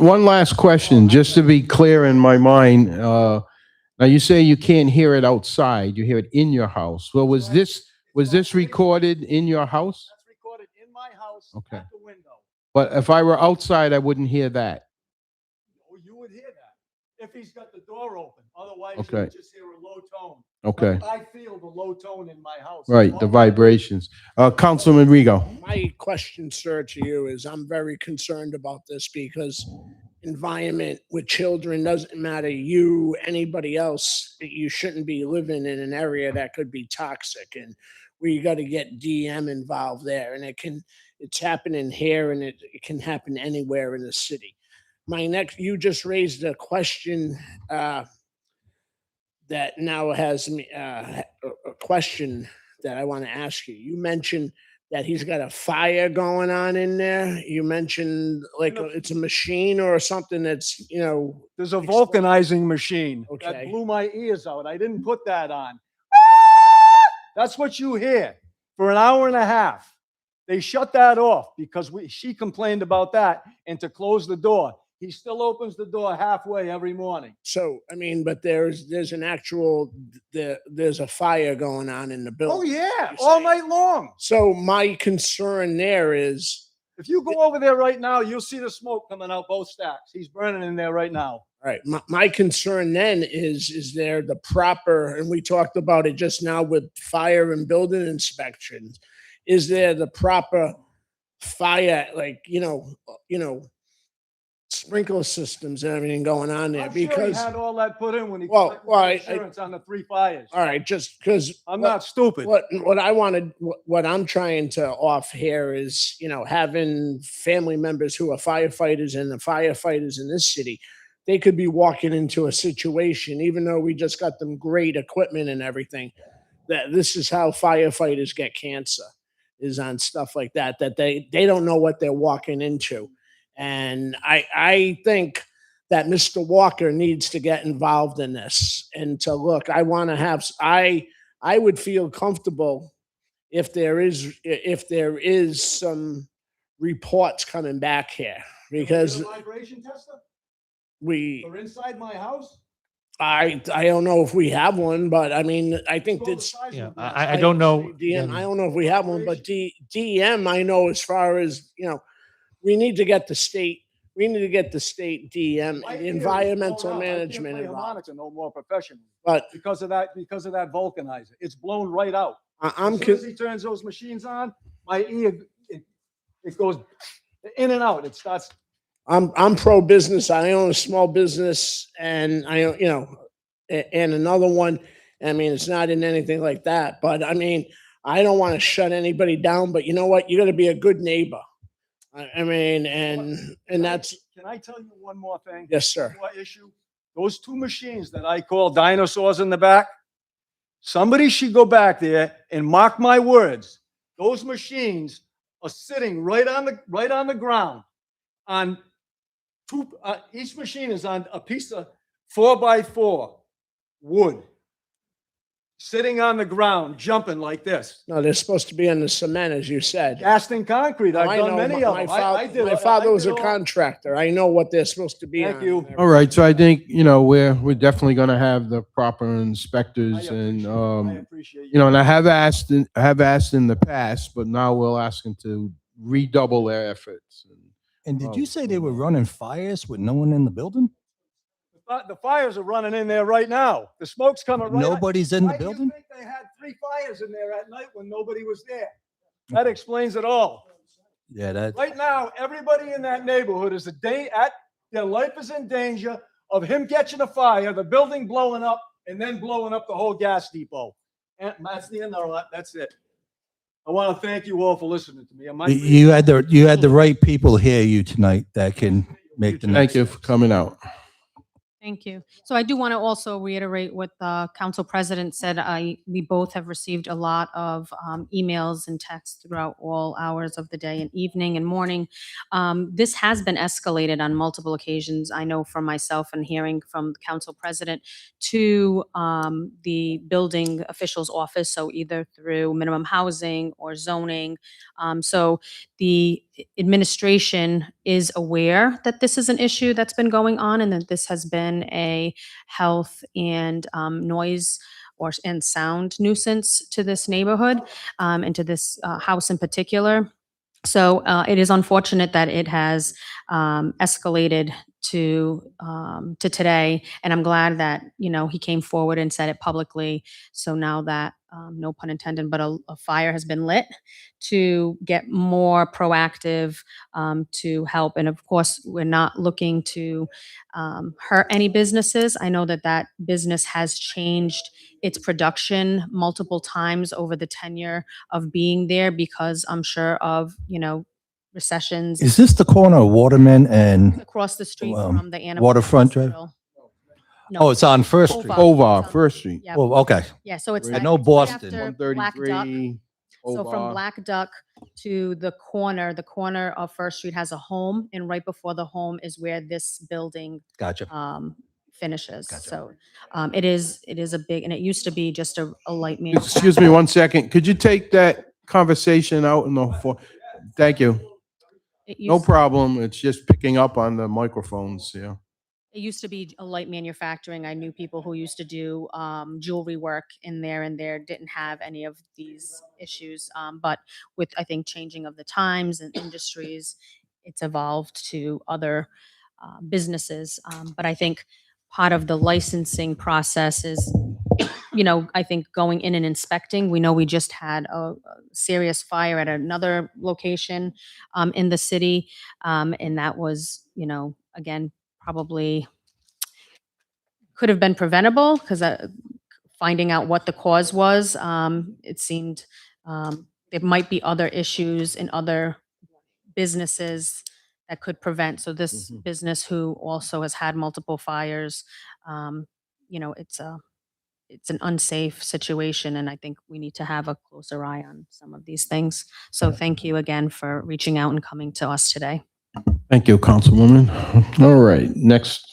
One last question, just to be clear in my mind. Now you say you can't hear it outside, you hear it in your house. Well, was this recorded in your house? That's recorded in my house Okay. at the window. But if I were outside, I wouldn't hear that. Oh, you would hear that if he's got the door open. Otherwise, you Okay. would just hear a low tone. Okay, But I feel the low tone in my house. right, the vibrations. Councilman Rigo. My question, sir, to you is I'm very concerned about this because environment with children doesn't matter you, anybody else, you shouldn't be living in an area that could be toxic. And we got to get DM involved there. And it's happening here and it can happen anywhere in the city. you just raised a question that now has me a question that I want to ask you. You mentioned that he's got a fire going on in there. You mentioned like it's a machine or something that's, There's a vulcanizing machine that Okay. blew my ears out. I didn't put that on. That's what you hear for an hour and a half. They shut that off because she complained about that, and to close the door. He still opens the door halfway every morning. So, I mean, but there's an actual, there's a fire going on in the building. Oh yeah, you're all saying. night long. So my concern there is, If you go over there right now, you'll see the smoke coming out both stacks. He's burning in there right now. all right, my concern then is there the proper, and we talked about it just now with fire and building inspections, is there the proper fire, like, sprinkler systems and everything going on there? I'm sure he Because, had all that put in when he Well, collected well, the I- insurance on the 3 fires. all right, just because. I'm not stupid. What I wanted, what I'm trying to off here is, having family members who are firefighters and the firefighters in this city, they could be walking into a situation, even though we just got them great equipment and everything, that this is how firefighters get cancer, is on stuff like that, that they don't know what they're walking into. And I think that Mr. Walker needs to get involved in this and to look, I want to have, I would feel comfortable if there is some reports coming back here, because Get a vibration tester we, for inside my house. I don't know if we have one, but I mean, I think Well, the that's, size Yeah, of the I don't know. DM, I don't know if we have one, but DEM, I know as far as, we need to get the state, DEM, My and the ear is environmental blown out. I can't management play involved. harmonica no more professionally But because of that vulcanizer. It's blown right out. I'm, As soon as he turns those machines on, my ear it goes in and out. It starts. I'm pro business. I own a small business, and and another one. I mean, it's not in anything like that, but I mean, I don't want to shut anybody down. But you know what? You got to be a good neighbor. I mean, and that's. Can I tell you one more thing? Yes, sir. One more issue. Those 2 machines that I call dinosaurs in the back. Somebody should go back there and mark my words. Those machines are sitting right on the ground. On 2, each machine is on a piece of 4x4 wood, sitting on the ground, jumping like this. No, they're supposed to be in the cement, as you said. Casting concrete. I've I done know, many of them. I did. My father was a all- contractor. I know what they're supposed to be. Thank on you. and All right, so I think, we're definitely going to have the proper inspectors I and, appreciate you. and I have asked in the past, but now we'll ask them to redouble their efforts. And did you say they were running fires with no one in the building? The fires are running in there right now. The smoke's coming right. Nobody's in the Why do you building? think they had 3 fires in there at night when nobody was there? That explains it all. Yeah, that, Right now, everybody in that neighborhood is their life is in danger of him catching a fire, the building blowing up, and then blowing up the whole gas depot. And that's the end of that. That's it. I want to thank you all for listening to me. you had the right people hear you tonight that can make the Thank next. you for coming out. Thank you. So I do want to also reiterate what the council president said. We both have received a lot of emails and texts throughout all hours of the day and evening and morning. This has been escalated on multiple occasions. I know from myself and hearing from the council president to the building official's office. So either through minimum housing or zoning. So the administration is aware that this is an issue that's been going on and that this has been a health and noise and sound nuisance to this neighborhood and to this house in particular. So it is unfortunate that it has escalated to today, and I'm glad that he came forward and said it publicly. So now that no pun intended, but a fire has been lit to get more proactive to help. And of course, we're not looking to hurt any businesses. I know that business has changed its production multiple times over the tenure of being there because I'm sure of, recessions. Is this the corner of Waterman and, Across the street um, from the animal Waterfront Drive? hospital. oh, it's on First Street? Ovar. Over First Street. Yeah, Oh, okay. yeah, so it's I like know it's right Boston. after Black Duck. 133. So from Over. Black Duck to the corner of First Street has a home, and right before the home is where this building Gotcha. finishes. Gotcha. So it is a big, and it used to be just a light Excuse me 1 second. Could you take that conversation out in the floor? Thank you. It No used, problem. It's just picking up on the microphones, yeah. it used to be a light manufacturing. I knew people who used to do jewelry work in there, and there didn't have any of these issues. But with, I think, changing of the times and industries, it's evolved to other businesses. But I think part of the licensing process is, I think going in and inspecting. We know we just had a serious fire at another location in the city, and that was, again, probably could have been preventable because finding out what the cause was, it seemed there might be other issues in other businesses that could prevent. So this business, who also has had multiple fires, it's an unsafe situation, and I think we need to have a closer eye on some of these things. So thank you again for reaching out and coming to us today. Thank you, Councilwoman. All right, next,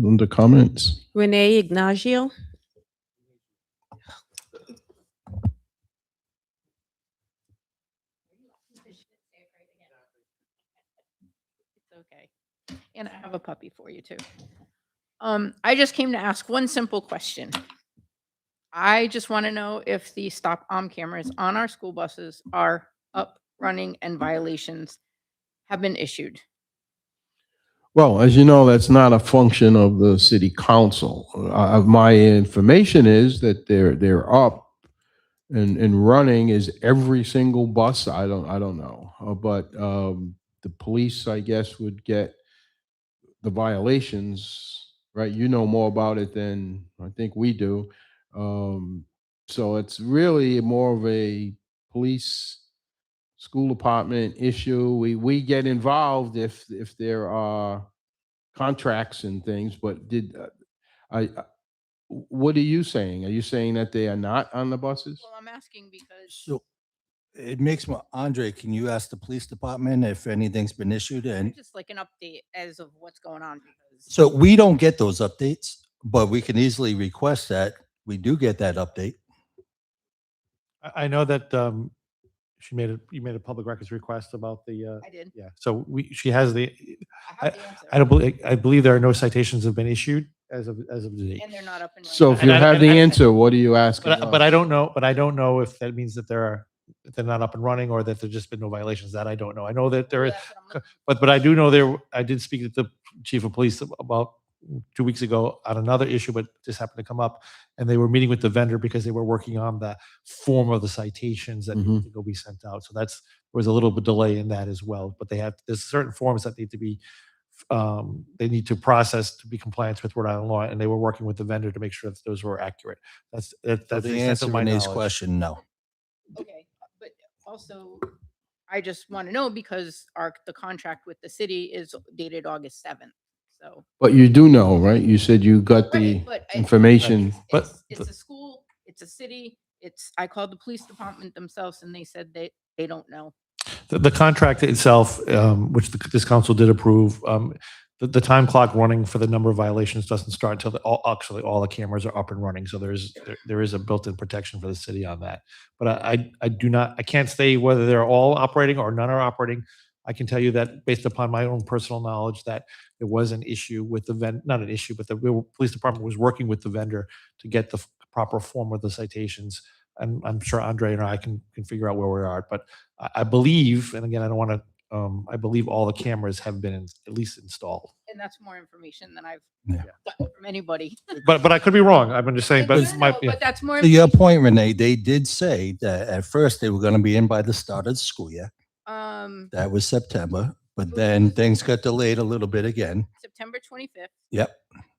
under comments. Renee Ignacio. It's okay. And I have a puppy for you too. I just came to ask one simple question. I just want to know if the stop arm cameras on our school buses are up, running, and violations have been issued. Well, as you know, that's not a function of the city council. My information is that they're up and running. Is every single bus? I don't know. But the police, I guess, would get the violations, right? You know more about it than I think we do. So it's really more of a police school department issue. We get involved if there are contracts and things, but what are you saying? Are you saying that they are not on the buses? Well, I'm asking because So it makes me, Andre, can you ask the police department if anything's been issued? And just like an update as of what's going on. Because so we don't get those updates, but we can easily request that. We do get that update. I know that you made a public records request about the, I did. yeah, so she has the, I have the answer. I believe there are no citations have been issued as of today. And they're not up and running. So if you have the answer, what are you asking? But I don't know if that means that they're not up and running or that there's just been no violations. That I don't know. I know that there is, That's what I'm looking but I do know I did speak to the chief of police about 2 weeks ago on another issue, but just happened to come up, and they were meeting with the vendor because they were working on the form of the citations that need to go be sent out. So there was a little bit delay in that as well. But there's certain forms that need to be they need to process to be compliant with Rhode Island law, and they were working with the vendor to make sure that those were accurate. That's So the the extent answer of to my Renee's knowledge. question, no. Okay, but also, I just want to know because the contract with the city is dated August 7th. So, But you do know, right? You said you got the Right, but information. But it's a school, it's a city. I called the police department themselves, and they said they don't know. The contract itself, which this council did approve, the time clock running for the number of violations doesn't start until all the cameras are up and running. So there is a built-in protection for the city on that. But I can't say whether they're all operating or none are operating. I can tell you that based upon my own personal knowledge that there was an issue with the not an issue, but the police department was working with the vendor to get the proper form of the citations. And I'm sure Andre and I can figure out where we are. But I believe, and again, I don't want to, I believe all the cameras have been at least installed. And that's more information than I've Yeah. gotten from anybody. But I could be wrong. I'm just saying, but No, but that's more. To your point, Renee, they did say that at first they were going to be in by the start of the school year. That was September, but then things got delayed a little bit again. September 25th. Yep.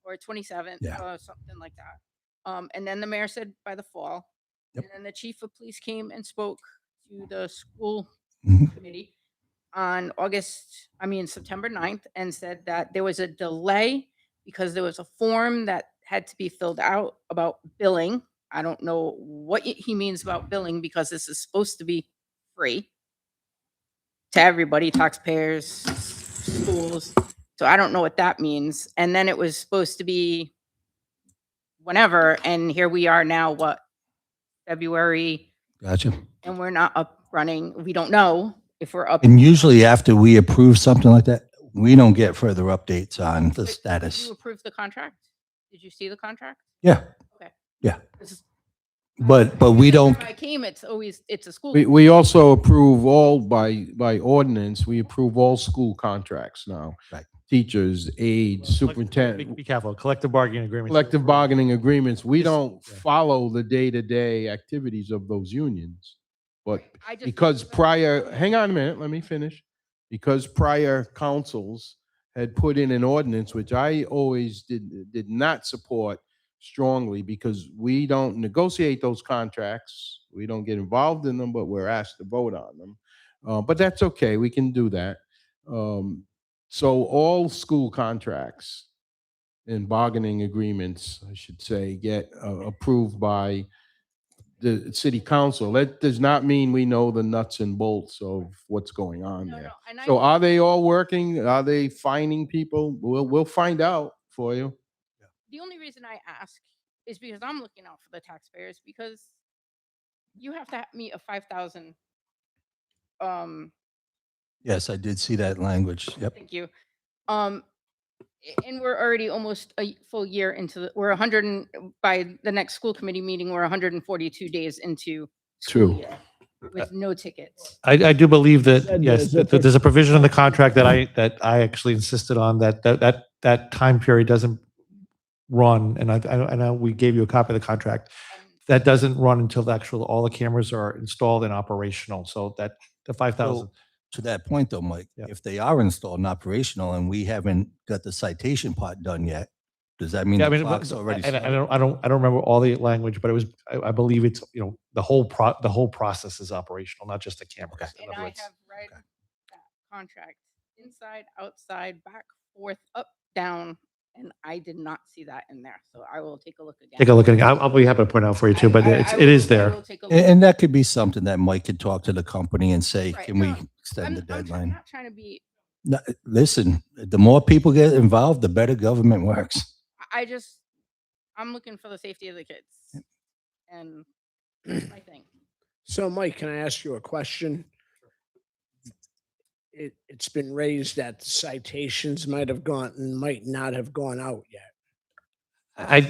Or 27th, Yeah. something like that. And then the mayor said by the fall. Yep. And then the chief of police came and spoke to the school Mhm. committee. on September 9th, and said that there was a delay because there was a form that had to be filled out about billing. I don't know what he means about billing, because this is supposed to be free to everybody, taxpayers, schools. So I don't know what that means. And then it was supposed to be whenever, and here we are now, what, February, Gotcha. and we're not up running. We don't know if we're up. And usually after we approve something like that, we don't get further updates on the But Did status. you approve the contract? Did you see the contract? Yeah, Okay. yeah. This is- But we don't, Whenever I came, it's a school. We also approve all by ordinance, we approve all school contracts now. Right. Teachers, aides, superintendent, Be careful. Collective bargaining agreements. collective bargaining agreements. We Yes, don't yeah. follow the day-to-day activities of those unions. But I just- because hang on a minute, let me finish. Because prior councils had put in an ordinance, which I always did not support strongly, because we don't negotiate those contracts. We don't get involved in them, but we're asked to vote on them. But that's okay, we can do that. So all school contracts and bargaining agreements, I should say, get approved by the city council. That does not mean we know the nuts and bolts of what's going on No, there. no, and So are they all working? Are they finding people? We'll find out for you. The only reason I ask is because I'm looking out for the taxpayers, because you have to meet a 5,000. yes, I did see that language. Yep. Thank you. And we're already almost a full year into we're 100 by the next school committee meeting, we're 142 days into school True. year with no tickets. I do believe that, Said yes, there's a that there's a provision in the contract that I actually insisted on, that time period doesn't run. And I know we gave you a copy of the contract. That doesn't run until all the cameras are installed and operational. So that the 5,000. So to that point though, Mike, Yeah. if they are installed and operational and we haven't got the citation part done yet, does that mean Yeah, I the mean, clock's already and started? I don't remember all the language, but it was, I believe it's, the whole process is operational, not just the cameras. In And other I words. have read that contract inside, outside, back, forth, up, down, and I did not see that in there. So I will take a look again. Take a look at it. I'll be happy to point out for you too, but it is I there. will take a look. And that could be something that Mike could talk to the company and say, Right, can we no, extend the deadline? not trying to be, No, listen, the more people get involved, the better government works. I'm looking for the safety of the kids. And that's my thing. So, Mike, can I ask you a question? It's been raised that citations might not have gone out yet. I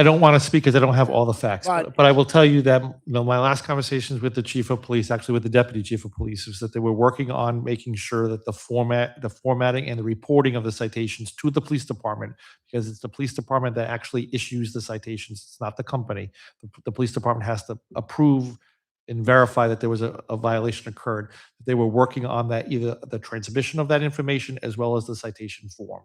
don't want to speak because I don't have all the facts, But- but I will tell you that, my last conversations with the chief of police, actually with the deputy chief of police, is that they were working on making sure that the formatting and the reporting of the citations to the police department, because it's the police department that actually issues the citations. It's not the company. The police department has to approve and verify that there was a violation occurred. They were working on that, either the transmission of that information as well as the citation form.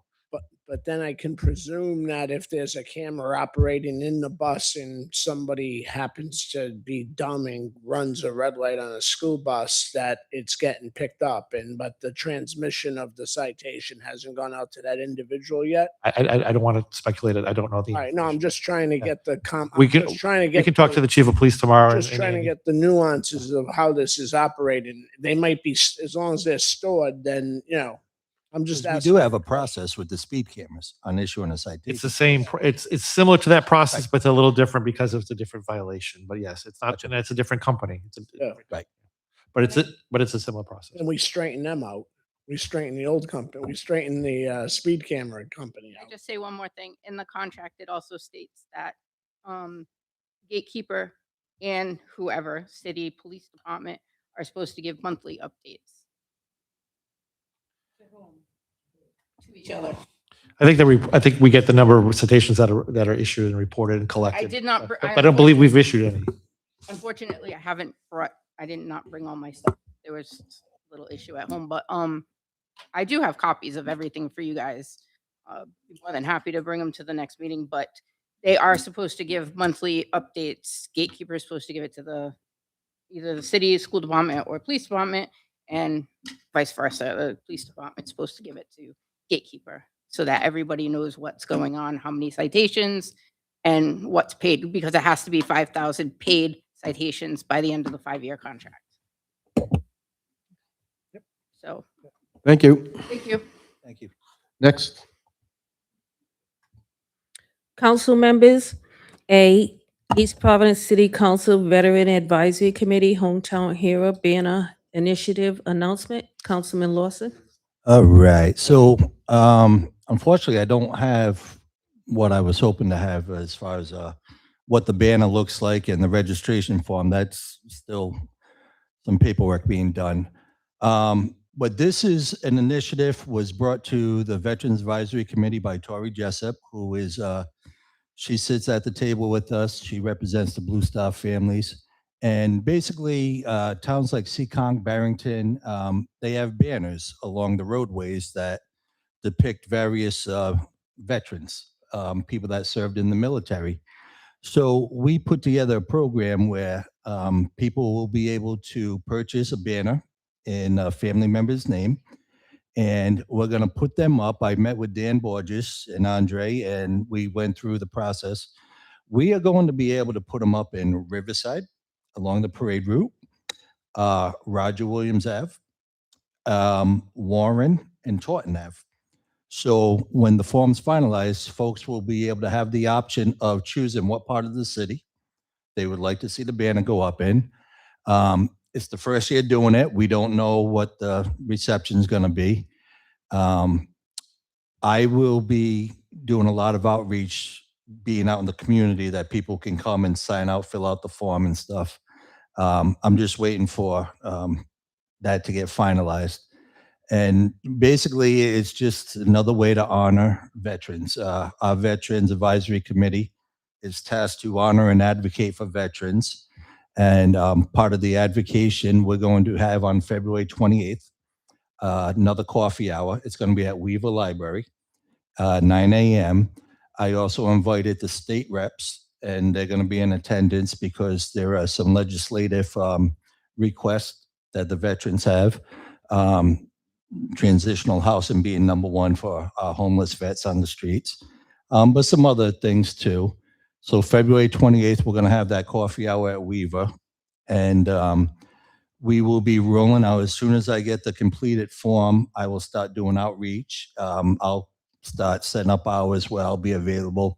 But then I can presume that if there's a camera operating in the bus and somebody happens to be dumb and runs a red light on a school bus, that it's getting picked up. But the transmission of the citation hasn't gone out to that individual yet. I don't want to speculate it. I don't know the. All right, no, I'm just trying to get the We I'm can- just trying to We get can talk to the chief of police tomorrow. just trying to get the nuances of how this is operating. They might be, as long as they're stored, then, I'm just We asking. do have a process with the speed cameras on issuing a citation. It's the same, it's similar to that process, but it's a little different because it's a different violation. But yes, it's not, Gotcha. and it's a different company. Yeah. Right. But it's a similar process. And we straighten them out. We straighten the old company. We straighten the speed camera company I out. just say one more thing. In the contract, it also states that gatekeeper and whoever, city, police department, are supposed to give monthly updates. To each other. I think we get the number of citations that are issued and reported and collected. I did not, But I don't believe we've issued any. unfortunately, I did not bring all my stuff. There was a little issue at home, but I do have copies of everything for you guys. Be more than happy to bring them to the next meeting, but they are supposed to give monthly updates. Gatekeeper is supposed to give it to either the city, school department, or police department, and vice versa. The police department's supposed to give it to gatekeeper so that everybody knows what's going on, how many citations and what's paid, because it has to be 5,000 paid citations by the end of the 5-year contract. So, Thank you. thank you. Thank you. Next. Council members, A, East Providence City Council Veteran Advisory Committee Hometown Hero Banner Initiative Announcement. Councilman Lawson. All right. So, unfortunately, I don't have what I was hoping to have as far as what the banner looks like and the registration form. That's still some paperwork being done. But this is an initiative was brought to the Veterans Advisory Committee by Tori Jessup, who is she sits at the table with us. She represents the Blue Star families. And basically, towns like Seekonk, Barrington, they have banners along the roadways that depict various veterans, people that served in the military. So we put together a program where people will be able to purchase a banner in a family member's name, and we're going to put them up. I met with Dan Borges and Andre, and we went through the process. We are going to be able to put them up in Riverside, along the parade route, Roger Williams Ave, Warren, and Taunton Ave. So when the form's finalized, folks will be able to have the option of choosing what part of the city they would like to see the banner go up in. It's the first year doing it. We don't know what the reception is going to be. I will be doing a lot of outreach, being out in the community that people can come and sign out, fill out the form and stuff. I'm just waiting for that to get finalized. And basically, it's just another way to honor veterans. Our Veterans Advisory Committee is tasked to honor and advocate for veterans. And part of the advocation we're going to have on February 28th, another coffee hour. It's going to be at Weaver Library, 9 a.m. I also invited the state reps, and they're going to be in attendance because there are some legislative requests that the veterans have. Transitional housing being number one for homeless vets on the streets, but some other things too. So February 28th, we're going to have that coffee hour at Weaver, and we will be rolling out. As soon as I get the completed form, I will start doing outreach. I'll start setting up hours where I'll be available.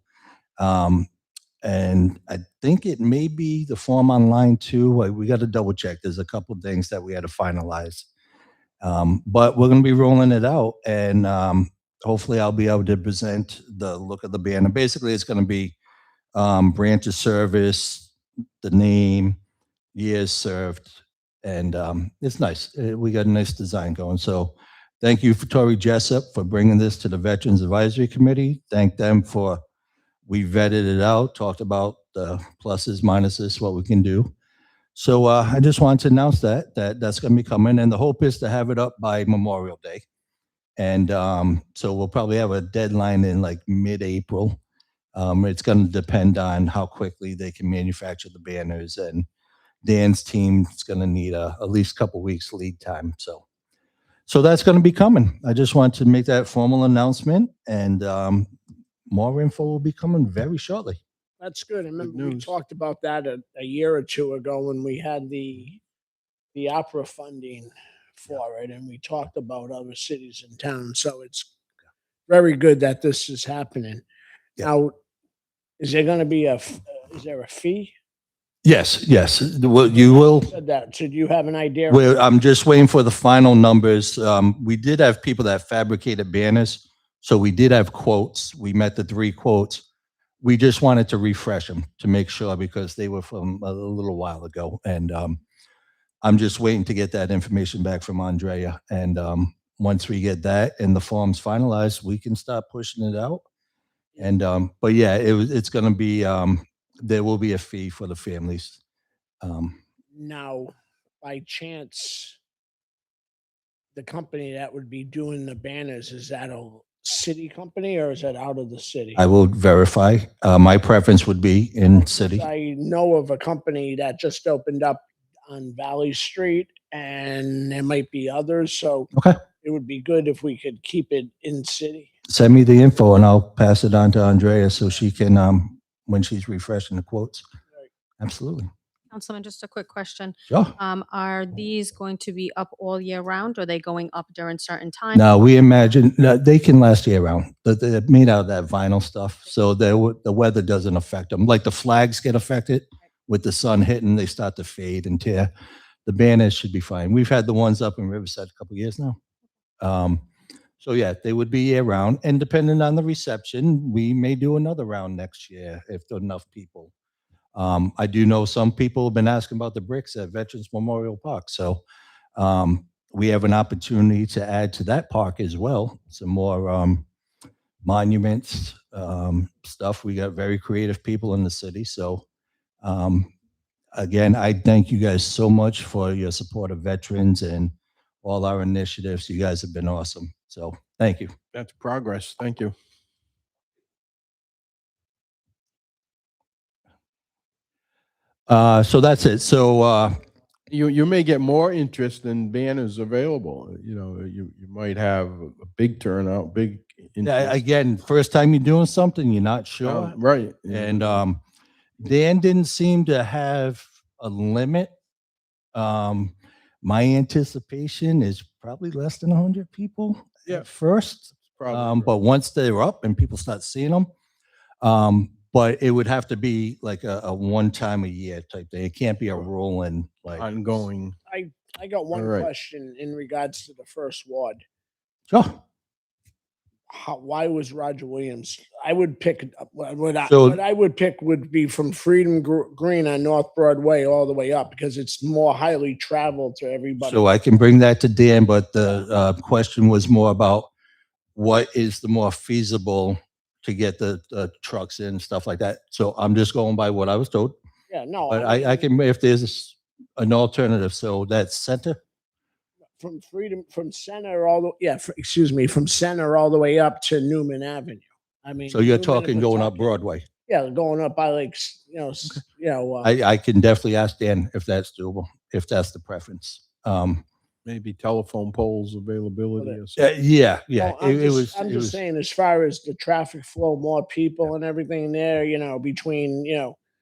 And I think it may be the form online too. We got to double check. There's a couple of things that we had to finalize. But we're going to be rolling it out, and hopefully I'll be able to present the look of the banner. Basically, it's going to be branch of service, the name, years served, and it's nice. We got a nice design going. So thank you for Tori Jessup for bringing this to the Veterans Advisory Committee. Thank them for, we vetted it out, talked about the pluses, minuses, what we can do. So I just wanted to announce that's going to be coming, and the hope is to have it up by Memorial Day. And so we'll probably have a deadline in like mid-April. It's going to depend on how quickly they can manufacture the banners, and Dan's team is going to need at least a couple weeks lead time. So that's going to be coming. I just wanted to make that formal announcement, and more info will be coming very shortly. That's good. I remember we news. talked about that a year or two ago when we had the opera funding for it, and we talked about other cities and towns. So it's very good that this is happening. Yeah. Now, is there going to be is there a fee? Yes. Well, you will. Said that. So do you have an idea? I'm just waiting for the final numbers. We did have people that fabricated banners, so we did have quotes. We met the 3 quotes. We just wanted to refresh them to make sure, because they were from a little while ago. And I'm just waiting to get that information back from Andrea. And once we get that and the form's finalized, we can start pushing it out. And but yeah, it's going to be, there will be a fee for the families. Now, by chance, the company that would be doing the banners, is that a city company or is that out of the city? I will verify. My preference would be in city. I know of a company that just opened up on Valley Street, and there might be others. So Okay. it would be good if we could keep it in city. Send me the info and I'll pass it on to Andrea so she can, when she's refreshing the quotes. Absolutely. Councilman, just a quick question. Sure. Are these going to be up all year round? Or are they going up during certain times? No, we imagine they can last year round. They're made out of that vinyl stuff, so the weather doesn't affect them. Like the flags get affected with the sun hitting, they start to fade and tear. The banners should be fine. We've had the ones up in Riverside a couple of years now. So yeah, they would be year round, and depending on the reception, we may do another round next year if there are enough people. I do know some people have been asking about the bricks at Veterans Memorial Park, so we have an opportunity to add to that park as well. Some more monuments stuff. We got very creative people in the city, so again, I thank you guys so much for your support of veterans and all our initiatives. You guys have been awesome. So thank you. That's progress. Thank you. So that's it. So You may get more interest than banners available. You know, you might have a big turnout, big interest. again, first time you're doing something, you're not sure. Right. And Dan didn't seem to have a limit. My anticipation is probably less than 100 people Yeah. at first. Probably But once they're up and people start seeing them, but it would have to be like a one time a year type thing. It can't be a rolling like ongoing. I got one All right. question in regards to the first ward. Sure. Why was Roger Williams? I would pick what So- I would pick would be from Freedom Green on North Broadway all the way up because it's more highly traveled to everybody. So I can bring that to Dan, but the question was more about what is the more feasible to get the trucks in, stuff like that. So I'm just going by what I was told, Yeah, no, but I mean, can, if there's an alternative. So that's center. from from Center all the excuse me, from Center all the way up to Newman Avenue. I mean, So you're Newman, if talking we're going up talking- Broadway. Yeah, going up by like I can definitely ask Dan if that's doable, if that's the preference. Maybe telephone poles availability or something. Yeah. Well, I'm just saying, as far as the traffic flow, more people and everything there, between,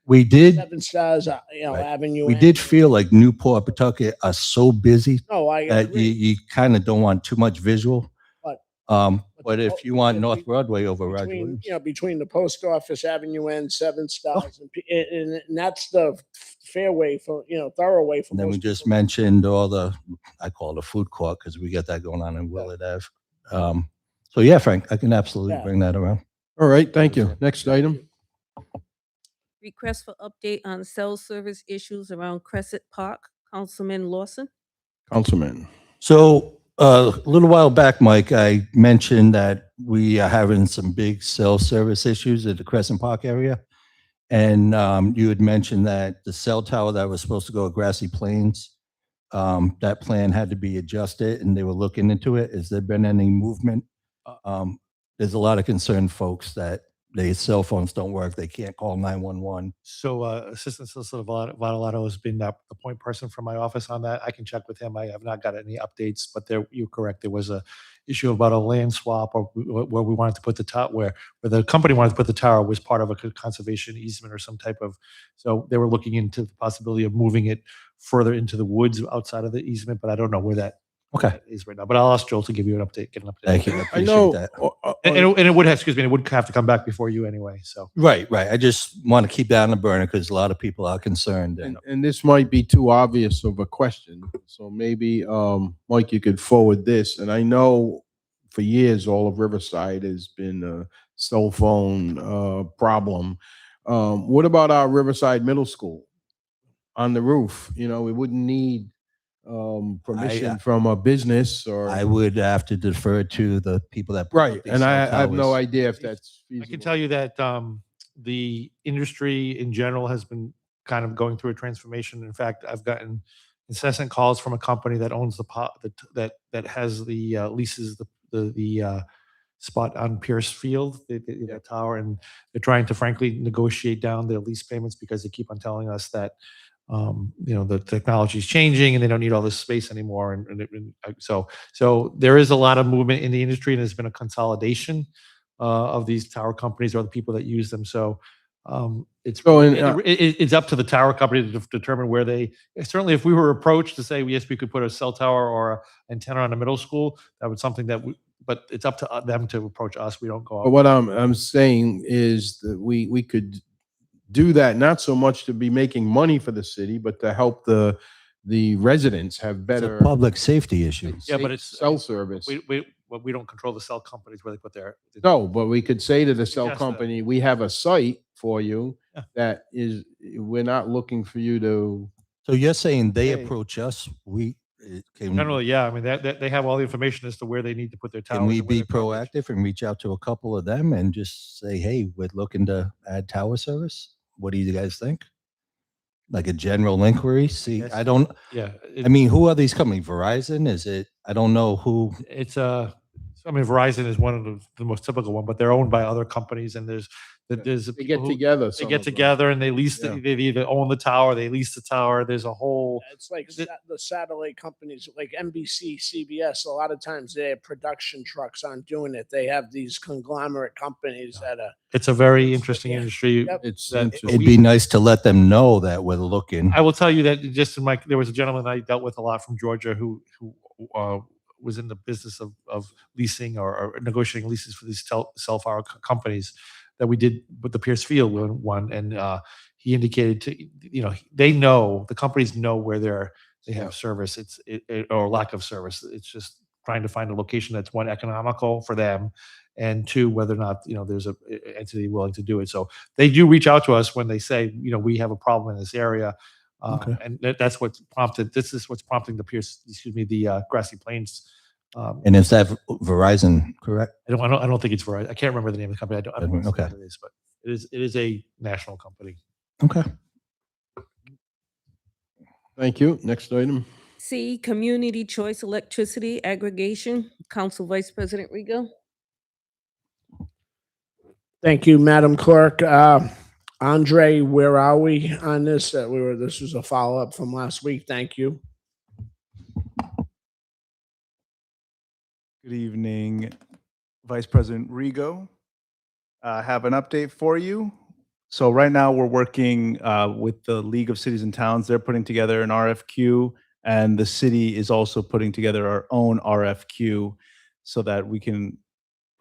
We did, Seven Stars, Right. Avenue. we N. did feel like Newport, Pawtucket are so busy No, I that agree. you kind of don't want too much visual. But- But the if you want yeah, North Broadway over Roger between, Williams. between the post office, Avenue N, Seven Stars, and that's the fairway for, thoroughway for And then we most just people. mentioned all the, I call it a food court because we got that going on in Willard Ave. So yeah, Frank, I can absolutely Yeah. bring that around. All right. Thank you. Next item. Request for update on cell service issues around Crescent Park. Councilman Lawson. Councilman. So a little while back, Mike, I mentioned that we are having some big cell service issues at the Crescent Park area. And you had mentioned that the cell tower that was supposed to go at Grassy Plains, that plan had to be adjusted and they were looking into it. Has there been any movement? There's a lot of concerned folks that their cell phones don't work. They can't call 911. So Assistant Solicitor Vitalato has been the point person for my office on that. I can check with him. I have not got any updates, but you're correct. There was a issue about a land swap or where we wanted to put the tower, where the company wanted to put the tower was part of a conservation easement or some type of, so they were looking into the possibility of moving it further into the woods outside of the easement, but I don't know where that Okay. is right now. But I'll ask Joel to give you an update, get an update. Thank you. I I appreciate know. that. And it would have, excuse me, it would have to come back before you anyway, so. Right. I just want to keep that on the burner because a lot of people are concerned. And this might be too obvious of a question. So maybe, Mike, you could forward this. And I know for years, all of Riverside has been a cell phone problem. What about our Riverside Middle School on the roof? We wouldn't need permission from a business or. I would have to defer to the people that. put up Right. these And I cell have no towers. idea if that's I feasible. can tell you that the industry in general has been kind of going through a transformation. In fact, I've gotten incessant calls from a company that owns that has the leases the spot on Pierce Field, the tower, and they're trying to frankly negotiate down their lease payments because they keep on telling us that the technology is changing and they don't need all this space anymore. So there is a lot of movement in the industry, and there's been a consolidation of these tower companies or the people that use them. So it's up to the tower company to determine where they. Certainly, if we were approached to say yes, we could put a cell tower or an antenna on a middle school, that was something that. But it's up to them to approach us. We don't go out. But what I'm saying is that we could do that, not so much to be making money for the city, but to help the residents have It's better a public safety issue. Yeah, but it's cell service. we don't control the cell companies where they put their. No, but we could say to the cell Suggest that. company, we have a site for you Yeah. that is, we're not looking for you to. So you're saying they Hey. approach us, can Generally, yeah. I mean, they have all the information as to where they need to put their towers. can we and where be their coverage. proactive and reach out to a couple of them and just say, hey, we're looking to add tower service? What do you guys think? Like a general inquiry? See, Yes. I don't, Yeah, I mean, who are these companies? Verizon? Is it, I don't know who. it's I mean, Verizon is one of the most typical one, but they're owned by other companies, and there's They people get who- together. They some get of them. together and they lease. Yeah. They either own the tower, they lease the tower. There's a whole. It's like Is it- the satellite companies like NBC, CBS. A lot of times their production trucks aren't doing it. They have these conglomerate companies that are. It's a very interesting Yeah. industry. Yep. It's that- interesting. It'd be nice to let them know that we're looking. I will tell you that just in there was a gentleman I dealt with a lot from Georgia who was in the business of leasing or negotiating leases for these cell tower companies that we did with the Pierce Field one, and he indicated they know, the companies know where they have service. Or lack of service. It's just trying to find a location that's, one, economical for them, and two, whether or not there's a entity willing to do it. So they do reach out to us when they say we have a problem in this area. Okay. And that's what prompted. This is what's prompting the Grassy Plains. And is that Verizon, correct? I don't think it's Verizon. I can't remember the name of the company. I don't know Okay. what it is, but it is a national company. Okay. Thank you. Next item. C, Community Choice Electricity Aggregation, Council Vice President Rigo. Thank you, Madam Clerk. Andre, where are we on this? This was a follow-up from last week. Thank you. Good evening, Vice President Rigo. I have an update for you. So right now we're working with the League of Cities and Towns. They're putting together an RFQ, and the city is also putting together our own RFQ so that we can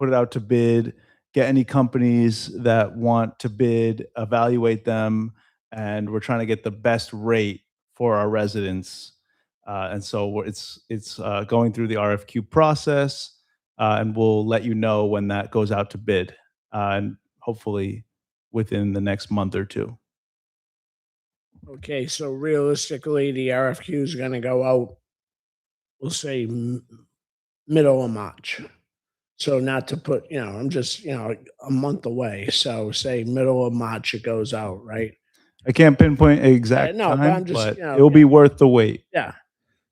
put it out to bid, get any companies that want to bid, evaluate them, and we're trying to get the best rate for our residents. And so it's going through the RFQ process, and we'll let you know when that goes out to bid, and hopefully within the next month or two. Okay, so realistically, the RFQ is going to go out, we'll say middle of March. So not to put, I'm just, a month away. So say middle of March it goes out, right? I can't pinpoint an exact no, but time, I'm just, but you know, it'll be worth the wait. Yeah.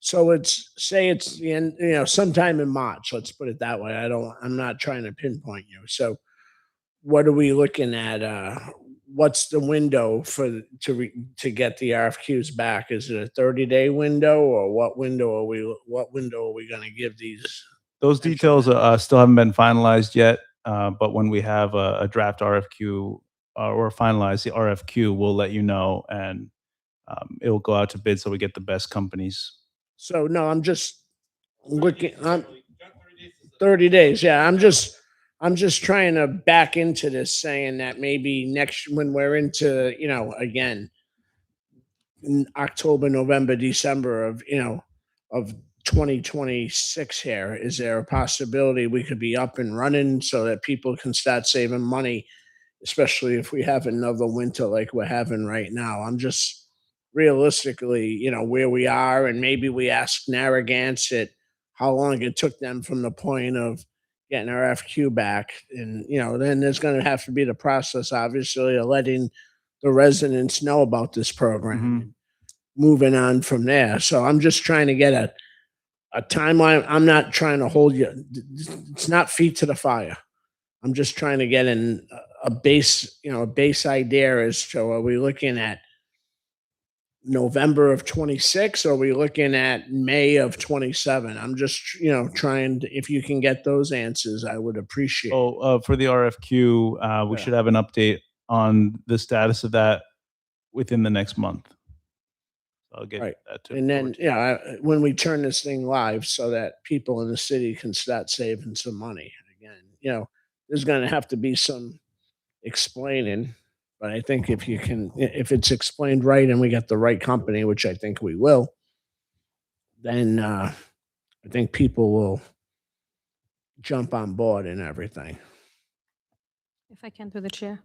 So it's the end, sometime in March. Let's put it that way. I'm not trying to pinpoint you. So what are we looking at? What's the window to get the RFQs back? Is it a 30-day window, or what window are we going to give these? Those details still haven't been finalized yet, but when we have a draft RFQ or finalize the RFQ, we'll let you know, and it will go out to bid so we get the best companies. So no, I'm just looking. 30 days. Yeah, I'm just trying to back into this, saying that maybe when we're into, again, in October, November, December of 2026 here, is there a possibility we could be up and running so that people can start saving money, especially if we have another winter like we're having right now? I'm just realistically, where we are, and maybe we ask Narragansett how long it took them from the point of getting our FQ back. And, then there's going to have to be the process, obviously, of letting the residents know about this program, and moving on from there. So I'm just trying to get a timeline. I'm not trying to hold you. It's not feet to the fire. I'm just trying to get a base idea as to, are we looking at November of 26, or are we looking at May of 27? I'm just, trying to, if you can get those answers, I would appreciate. For the RFQ, we Yeah. should have an update on the status of that within the next month. I'll get Right. that to. And then, forward to you. when we turn this thing live so that people in the city can start saving some money again, there's going to have to be some explaining. But I think if it's explained right and we get the right company, which I think we will, then I think people will jump on board and everything. If I can through the chair.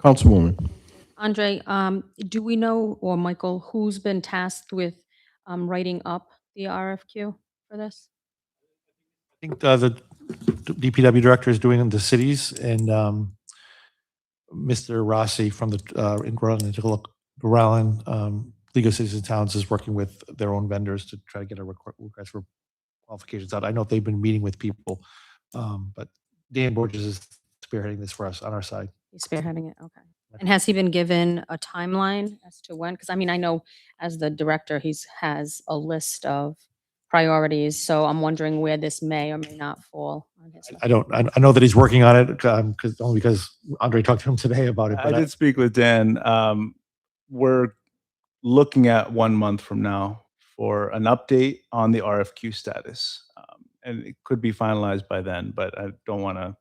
Councilwoman. Andre, do we know, or Michael, who's been tasked with writing up the RFQ for this? I think the DPW director is doing the cities, and Mr. Rossi from the in Rhode Island League of Cities and Towns is working with their own vendors to try to get a request for qualifications out. I know they've been meeting with people, but Dan Borges is spearheading this for us on our side. He's spearheading it, okay. And has he been given a timeline as to when? Because I mean, I know as the director, has a list of priorities, so I'm wondering where this may or may not fall on his list. I know that he's working on it only because Andre talked to him today about it. I But did speak with Dan. We're looking at 1 month from now for an update on the RFQ status. And it could be finalized by then, but I don't want to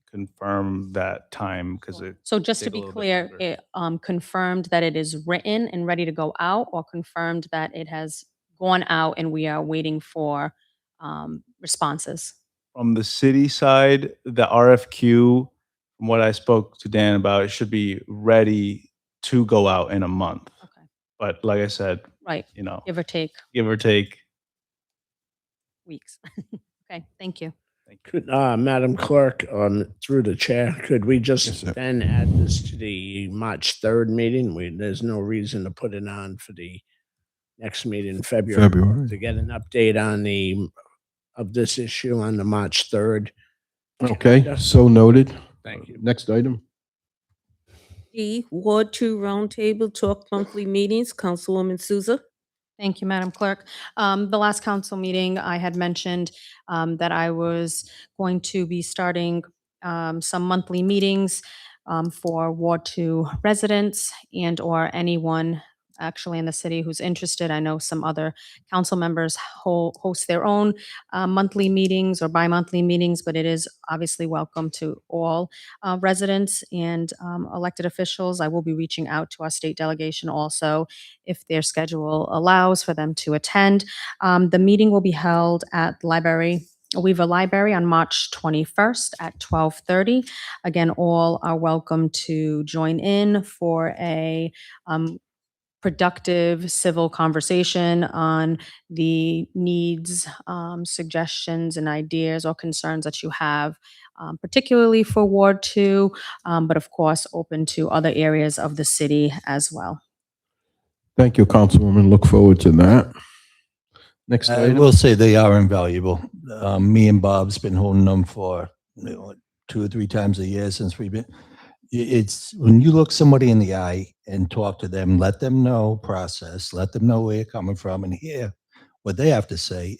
confirm that time because it. So just to take a be little bit clear, longer. it confirmed that it is written and ready to go out, or confirmed that it has gone out and we are waiting for responses? From the city side, the RFQ, from what I spoke to Dan about, it should be ready to go out in a month. Okay, But like I said, right, give or take give or take. weeks. Okay, thank you. Could, Madam Clerk, through the chair, could we Yes, just sir. then add this to the March 3rd meeting? There's no reason to put it on for the next meeting in February. To get an update of this issue on the March 3rd. Okay, so noted. Thank you. Next item. D, Ward 2 Roundtable Talk Monthly Meetings, Councilwoman Souza. Thank you, Madam Clerk. The last council meeting, I had mentioned that I was going to be starting some monthly meetings for Ward 2 residents and/or anyone actually in the city who's interested. I know some other council members host their own monthly meetings or bi-monthly meetings, but it is obviously welcome to all residents and elected officials. I will be reaching out to our state delegation also if their schedule allows for them to attend. The meeting will be held at Weaver Library on March 21st at 12:30. Again, all are welcome to join in for a productive civil conversation on the needs, suggestions, and ideas or concerns that you have, particularly for Ward 2, but of course, open to other areas of the city as well. Thank you, Councilwoman. Look forward to that. Next I item. will say they are invaluable. Me and Bob's been holding them for 2 or 3 times a year since we've been. It's when you look somebody in the eye and talk to them, let them know process, let them know where you're coming from, and hear what they have to say.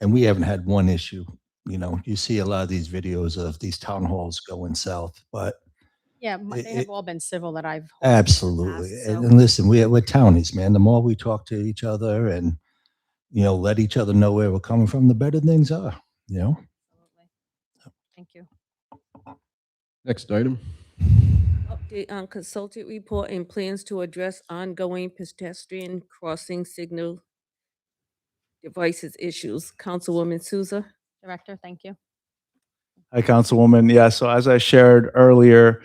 And we haven't had one issue. You see a lot of these videos of these town halls going south, but Yeah, they have all been civil that I've. hosted in the absolutely. past, And, so- and listen, we're townies, man. The more we talk to each other and let each other know where we're coming from, the better things are. Absolutely. Thank you. Next item. Update on consultant report and plans to address ongoing pedestrian crossing signal devices issues. Councilwoman Souza. Director, thank you. Hi, Councilwoman. Yeah, so as I shared earlier,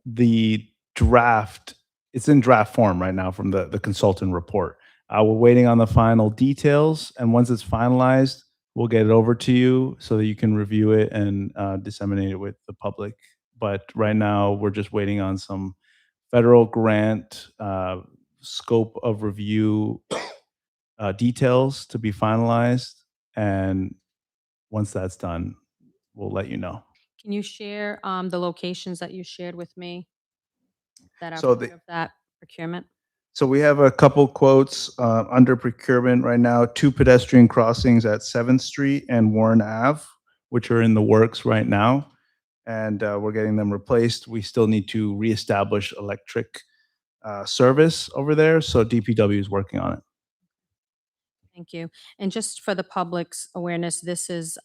the draft, it's in draft form right now from the consultant report. We're waiting on the final details, and once it's finalized, we'll get it over to you so that you can review it and disseminate it with the public. But right now, we're just waiting on some federal grant scope of review details to be finalized. And once that's done, we'll let you know. Can you share the locations that you shared with me that are So part of that procurement? So we have a couple quotes under procurement right now, 2 pedestrian crossings at 7th Street and Warren Ave, which are in the works right now. And we're getting them replaced. We still need to reestablish electric service over there. So DPW is working on it. Thank you. And just for the public's awareness, this is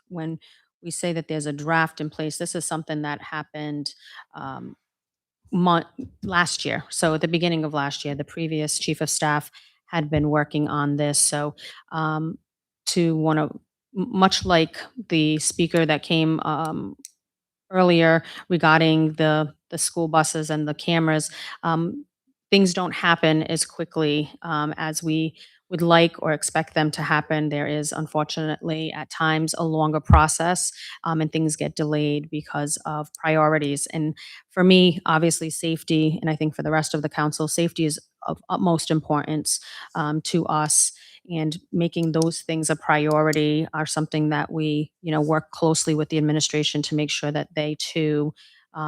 when we say that there's a draft in place, this is something that happened um, last year. So at the beginning of last year, the previous chief of staff had been working on this. So to want to, much like the speaker that came earlier regarding the school buses and the cameras, things don't happen as quickly as we would like or expect them to happen. There is unfortunately at times a longer process, and things get delayed because of priorities. And for me, obviously safety, and I think for the rest of the council, safety is of utmost importance to us. And making those things a priority are something that we, work closely with the administration to make sure that they too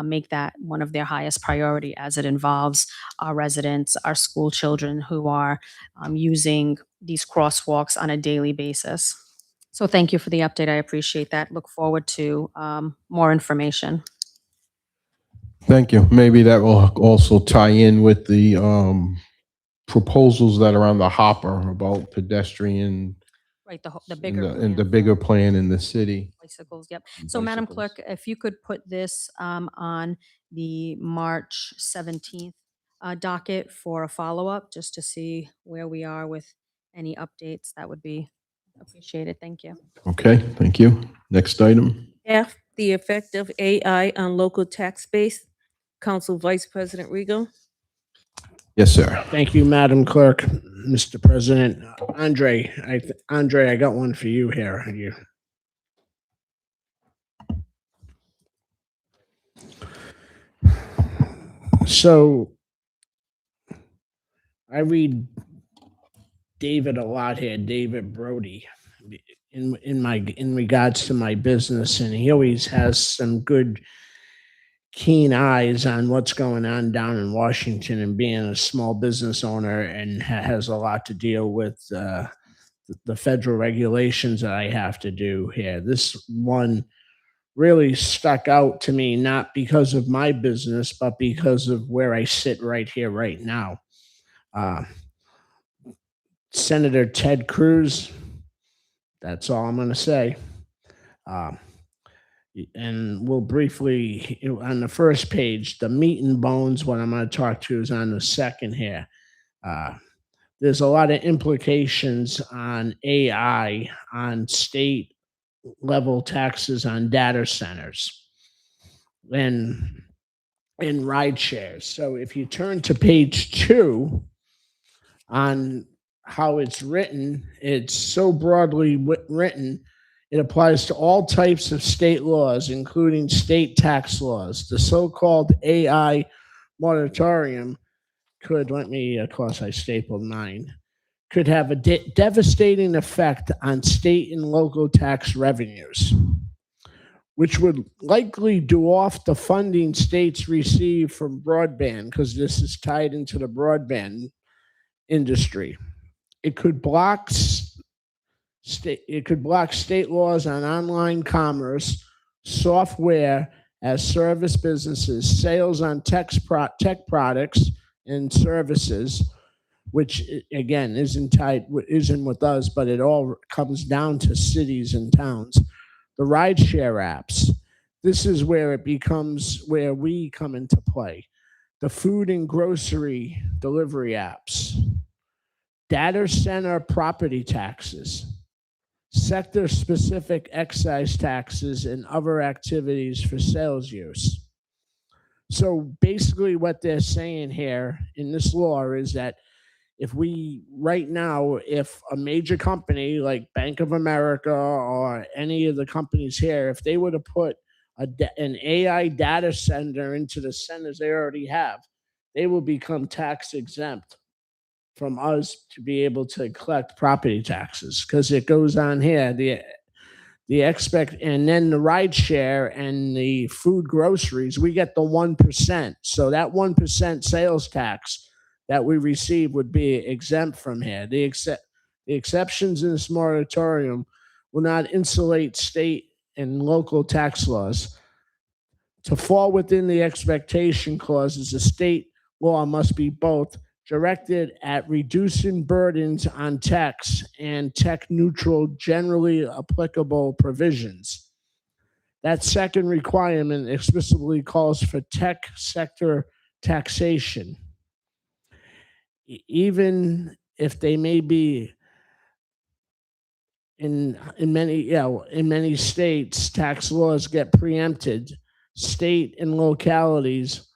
make that one of their highest priority, as it involves our residents, our school children who are using these crosswalks on a daily basis. So thank you for the update. I appreciate that. Look forward to more information. Thank you. Maybe that will also tie in with the proposals that are on the hopper about pedestrian Right, the and bigger and the plan. bigger plan in the city. Bicycles, yep. So Madam Bicycles. Clerk, if you could put this on the March 17th docket for a follow-up, just to see where we are with any updates, that would be appreciated. Thank you. Okay, thank you. Next item. F, the effect of AI on local tax base. Council Vice President Rego. Yes, sir. Thank you, Madam Clerk. Mr. President, Andre, I got one for you here. So I read David a lot here, David Brody, in regards to my business, and he always has some good keen eyes on what's going on down in Washington, and being a small business owner and has a lot to deal with the federal regulations that I have to do here. This one really stuck out to me, not because of my business, but because of where I sit right here, right now. Senator Ted Cruz, that's all I'm going to say. And we'll briefly, on the first page, the meat and bones, what I'm going to talk to is on the second here. There's a lot of implications on AI, on state level taxes on data centers and ride shares. So if you turn to page 2 on how it's written, it's so broadly written, it applies to all types of state laws, including state tax laws. The so-called AI moratorium could, of course I stapled mine, could have a devastating effect on state and local tax revenues, which would likely dwarf the funding states receive from broadband, because this is tied into the broadband industry. It could block state laws on online commerce, software as service businesses, sales on tech products and services, which again isn't with us, but it all comes down to cities and towns. The rideshare apps. This is where where we come into play. The food and grocery delivery apps. Data center property taxes, sector-specific excise taxes, and other activities for sales use. So basically what they're saying here in this law is that if a major company like Bank of America or any of the companies here, if they were to put an AI data center into the centers they already have, they will become tax exempt from us to be able to collect property taxes, because it goes on here. and then the ride share and the food groceries, we get the 1%. So that 1% sales tax that we receive would be exempt from here. The exceptions in this moratorium will not insulate state and local tax laws. To fall within the expectation clauses, the state law must be both directed at reducing burdens on techs and tech-neutral, generally applicable provisions. That second requirement explicitly calls for tech sector taxation. Even if they may be in many states, tax laws get preempted. State and localities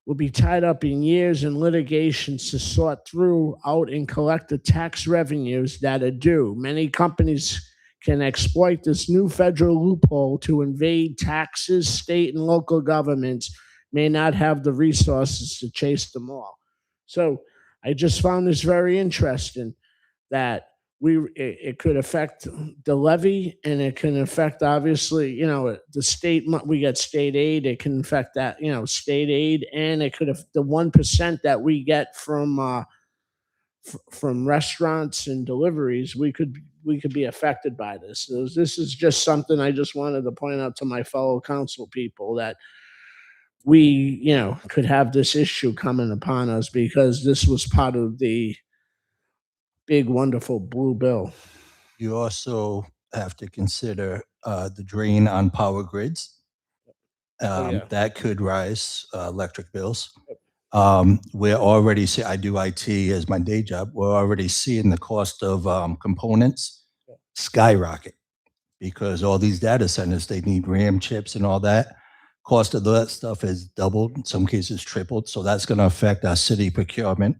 will be tied up in years in litigations to sort through, out, and collect the tax revenues that are due. Many companies can exploit this new federal loophole to evade taxes. State and local governments may not have the resources to chase them all. So I just found this very interesting that it could affect the levy, and it can affect, obviously, the state. We get state aid. It can affect that, state aid, and it could have the 1% that we get from restaurants and deliveries. We could be affected by this. So this is just something I just wanted to point out to my fellow council people, that we, could have this issue coming upon us because this was part of the big, wonderful blue bill. You also have to consider the drain on power grids. Yeah. That could rise electric bills. We're already I do IT as my day job. We're already seeing the cost of components skyrocket because all these data centers, they need RAM chips and all that. Cost of that stuff has doubled, in some cases tripled. So that's going to affect our city procurement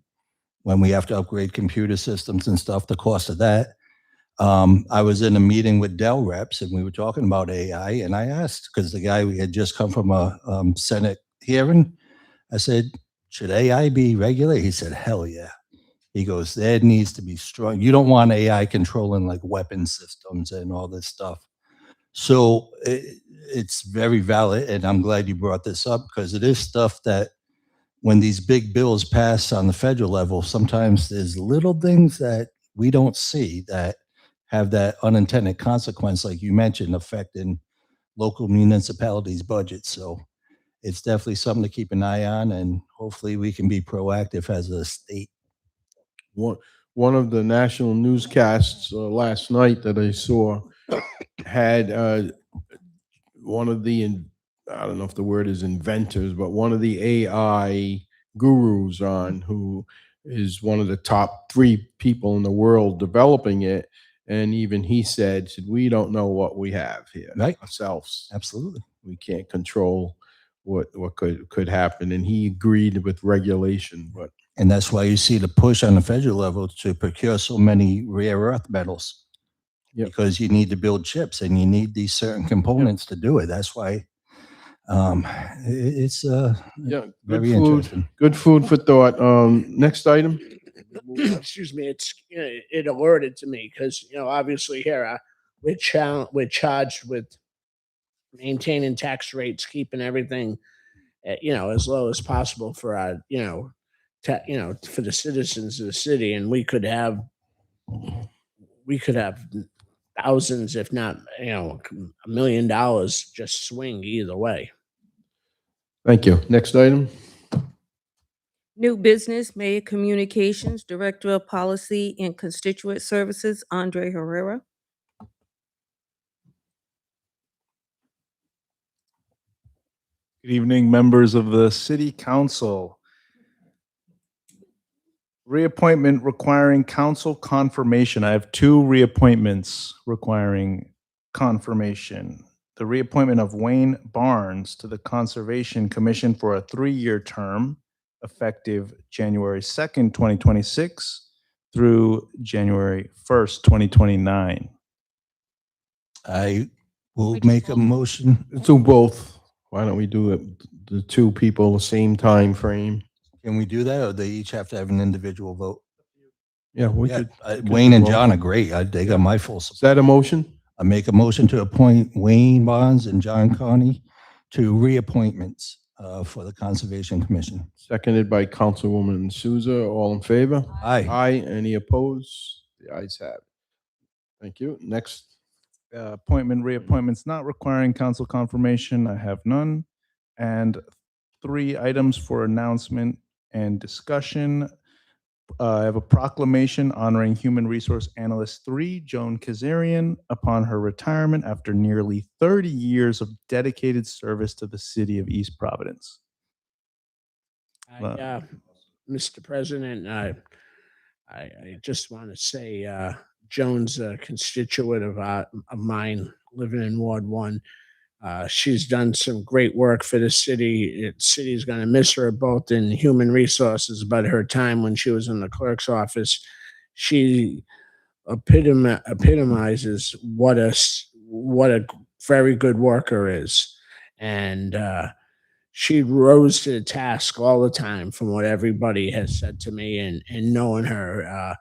when we have to upgrade computer systems and stuff, the cost of that. I was in a meeting with Dell reps and we were talking about AI, and I asked, because the guy, we had just come from a Senate hearing, I said, should AI be regulated? He said, hell yeah. He goes, there needs to be strong. You don't want AI controlling like weapon systems and all this stuff. So it's very valid, and I'm glad you brought this up because it is stuff that when these big bills pass on the federal level, sometimes there's little things that we don't see that have that unintended consequence, like you mentioned, affecting local municipalities' budgets. So it's definitely something to keep an eye on, and hopefully we can be proactive as a state. One of the national newscasts last night that I saw had one of the, I don't know if the word is inventors, but one of the AI gurus on, who is one of the top 3 people in the world developing it. And even he said, we don't know what we have here ourselves. Absolutely. We can't control what could happen. And he agreed with regulation. And that's why you see the push on the federal level to procure so many rare earth metals. Yep. Because you need to build chips and you need these certain components to do it. That's why it's very interesting. Good food for thought. Next item. Excuse me. It alerted to me because obviously here we're charged with maintaining tax rates, keeping everything as low as possible for our for the citizens of the city, and we could have thousands, if not $1 million, just swing either way. Thank you. Next item. New business, Mayor Communications, Director of Policy and Constituent Services, Andre Herrera. Good evening, members of the City Council. Reappointment requiring council confirmation. I have 2 reappointments requiring confirmation. The reappointment of Wayne Barnes to the Conservation Commission for a 3-year term, effective January 2nd, 2026 through January 1st, 2029. I will make a motion. Do both. Why don't we do it, the 2 people, the same time frame? Can we do that, or they each have to have an individual vote? Yeah, we Yeah, could. Wayne and John are great. They got my full Is support. that a motion? I make a motion to appoint Wayne Barnes and John Carney to reappointments for the Conservation Commission. Seconded by Councilwoman Souza. All in favor? Aye. Aye. Any opposed? The ayes have it. Thank you. Next. Appointment, reappointments not requiring council confirmation. I have none. And 3 items for announcement and discussion. I have a proclamation honoring Human Resource Analyst 3, Joan Kazarian, upon her retirement after nearly 30 years of dedicated service to the city of East Providence. Mr. President, I just want to say, Joan's a constituent of mine living in Ward 1. She's done some great work for the city. The city is going to miss her both in human resources, but her time when she was in the clerk's office, she epitomizes what a very good worker is. And she rose to the task all the time from what everybody has said to me, and knowing her,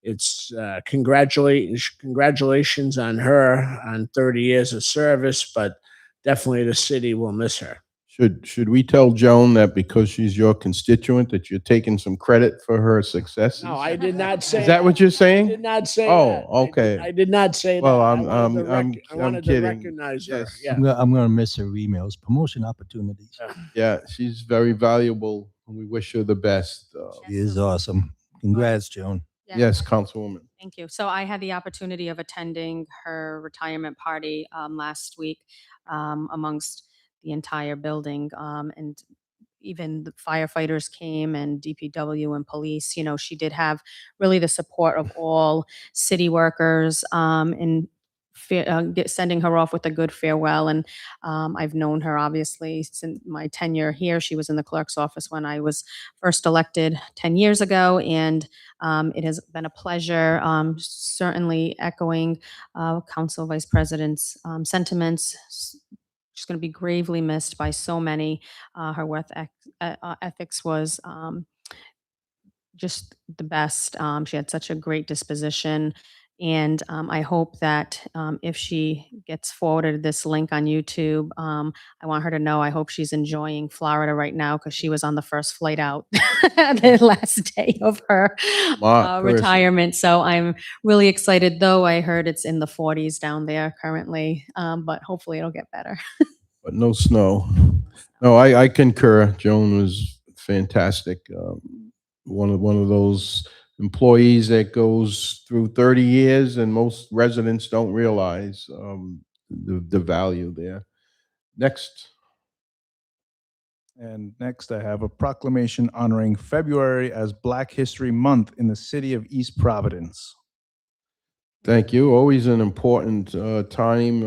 it's congratulations on her on 30 years of service, but definitely the city will miss her. Should we tell Joan that because she's your constituent that you're taking some credit for her successes? No, I did not say Is that what you're saying? I did not say Oh, that. okay. I did not say Well, that. I'm I wanted to kidding. recognize her. Yes. Yeah. I'm gonna miss her emails, promotion opportunities. Yeah, she's very valuable, and we wish her the best. She is awesome. Congrats, Joan. Yes, Councilwoman. Thank you. So I had the opportunity of attending her retirement party last week amongst the entire building. And even the firefighters came and DPW and police. You know, she did have really the support of all city workers in sending her off with a good farewell. And I've known her obviously since my tenure here. She was in the clerk's office when I was first elected 10 years ago. And it has been a pleasure, certainly echoing Council Vice President's sentiments. She's going to be gravely missed by so many. Her work ethics was just the best. She had such a great disposition. And I hope that if she gets forwarded this link on YouTube, I want her to know I hope she's enjoying Florida right now because she was on the first flight out the last day of her retirement. So I'm really excited, though I heard it's in the 40s down there currently, but hopefully it'll get better. But no snow. No, I concur. Joan was fantastic. One of those employees that goes through 30 years, and most residents don't realize the value there. Next. And next, I have a proclamation honoring February as Black History Month in the city of East Providence. Thank you. Always an important time,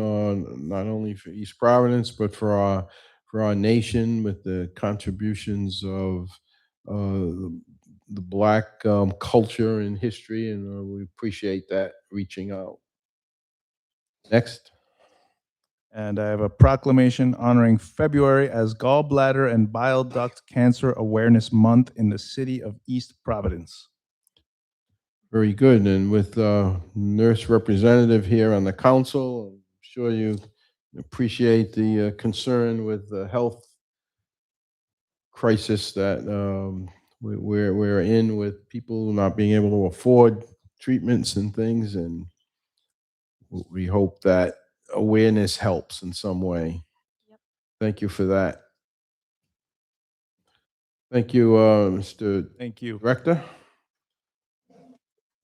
not only for East Providence, but for our nation, with the contributions of the Black culture and history, and we appreciate that reaching out. Next. And I have a proclamation honoring February as Gallbladder and Bile Duct Cancer Awareness Month in the city of East Providence. Very good. And with nurse representative here on the council, I'm sure you appreciate the concern with the health crisis that we're in, with people not being able to afford treatments and things. And we hope that awareness helps in some way. Yep. Thank you for that. Thank you, Mr. Thank you. Director.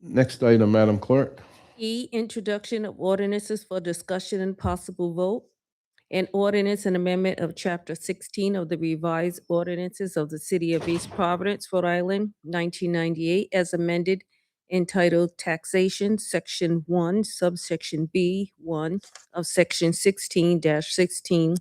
Next item, Madam Clerk. E, introduction of ordinances for discussion and possible vote. An ordinance and amendment of Chapter 16 of the revised ordinances of the City of East Providence, Rhode Island, 1998, as amended, entitled Taxation, Section 1, Subsection B1 of Section 16-16,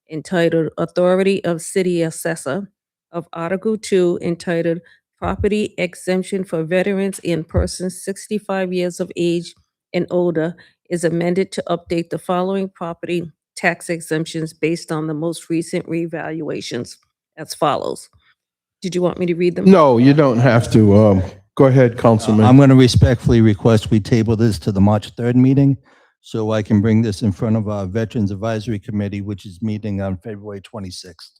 entitled Authority of City Assessor, of Article 2, entitled Property Exemption for Veterans and Persons 65 years of age and older, is amended to update the following property tax exemptions based on the most recent revaluations as follows. Did you want me to read them? No, you don't have to. Go ahead, Councilman. I'm going to respectfully request we table this to the March 3rd meeting so I can bring this in front of our Veterans Advisory Committee, which is meeting on February 26th.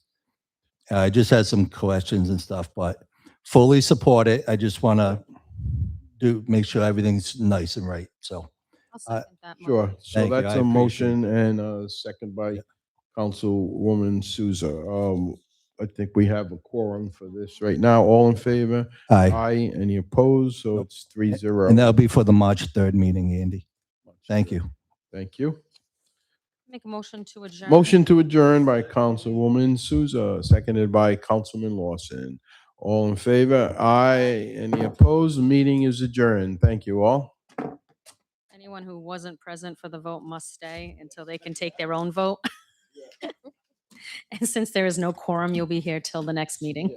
I just had some questions and stuff, but fully support it. I just want to make sure everything's nice and right. So, I'll second that. Sure. motion. So Thank you. that's I a appreciate motion and a second by Yeah. Councilwoman Souza. I think we have a quorum for this right now. All in favor? aye. Aye. Any opposed? So Nope. it's 3-0. And that'll be for the March 3rd meeting, Andy. Thank you. Thank you. Make a motion to adjourn. Motion to adjourn by Councilwoman Souza, seconded by Councilman Lawson. All in favor? Aye. Any opposed? The meeting is adjourned. Thank you all. Anyone who wasn't present for the vote must stay until they can take their own vote. And since there is no quorum, you'll be here till the next meeting.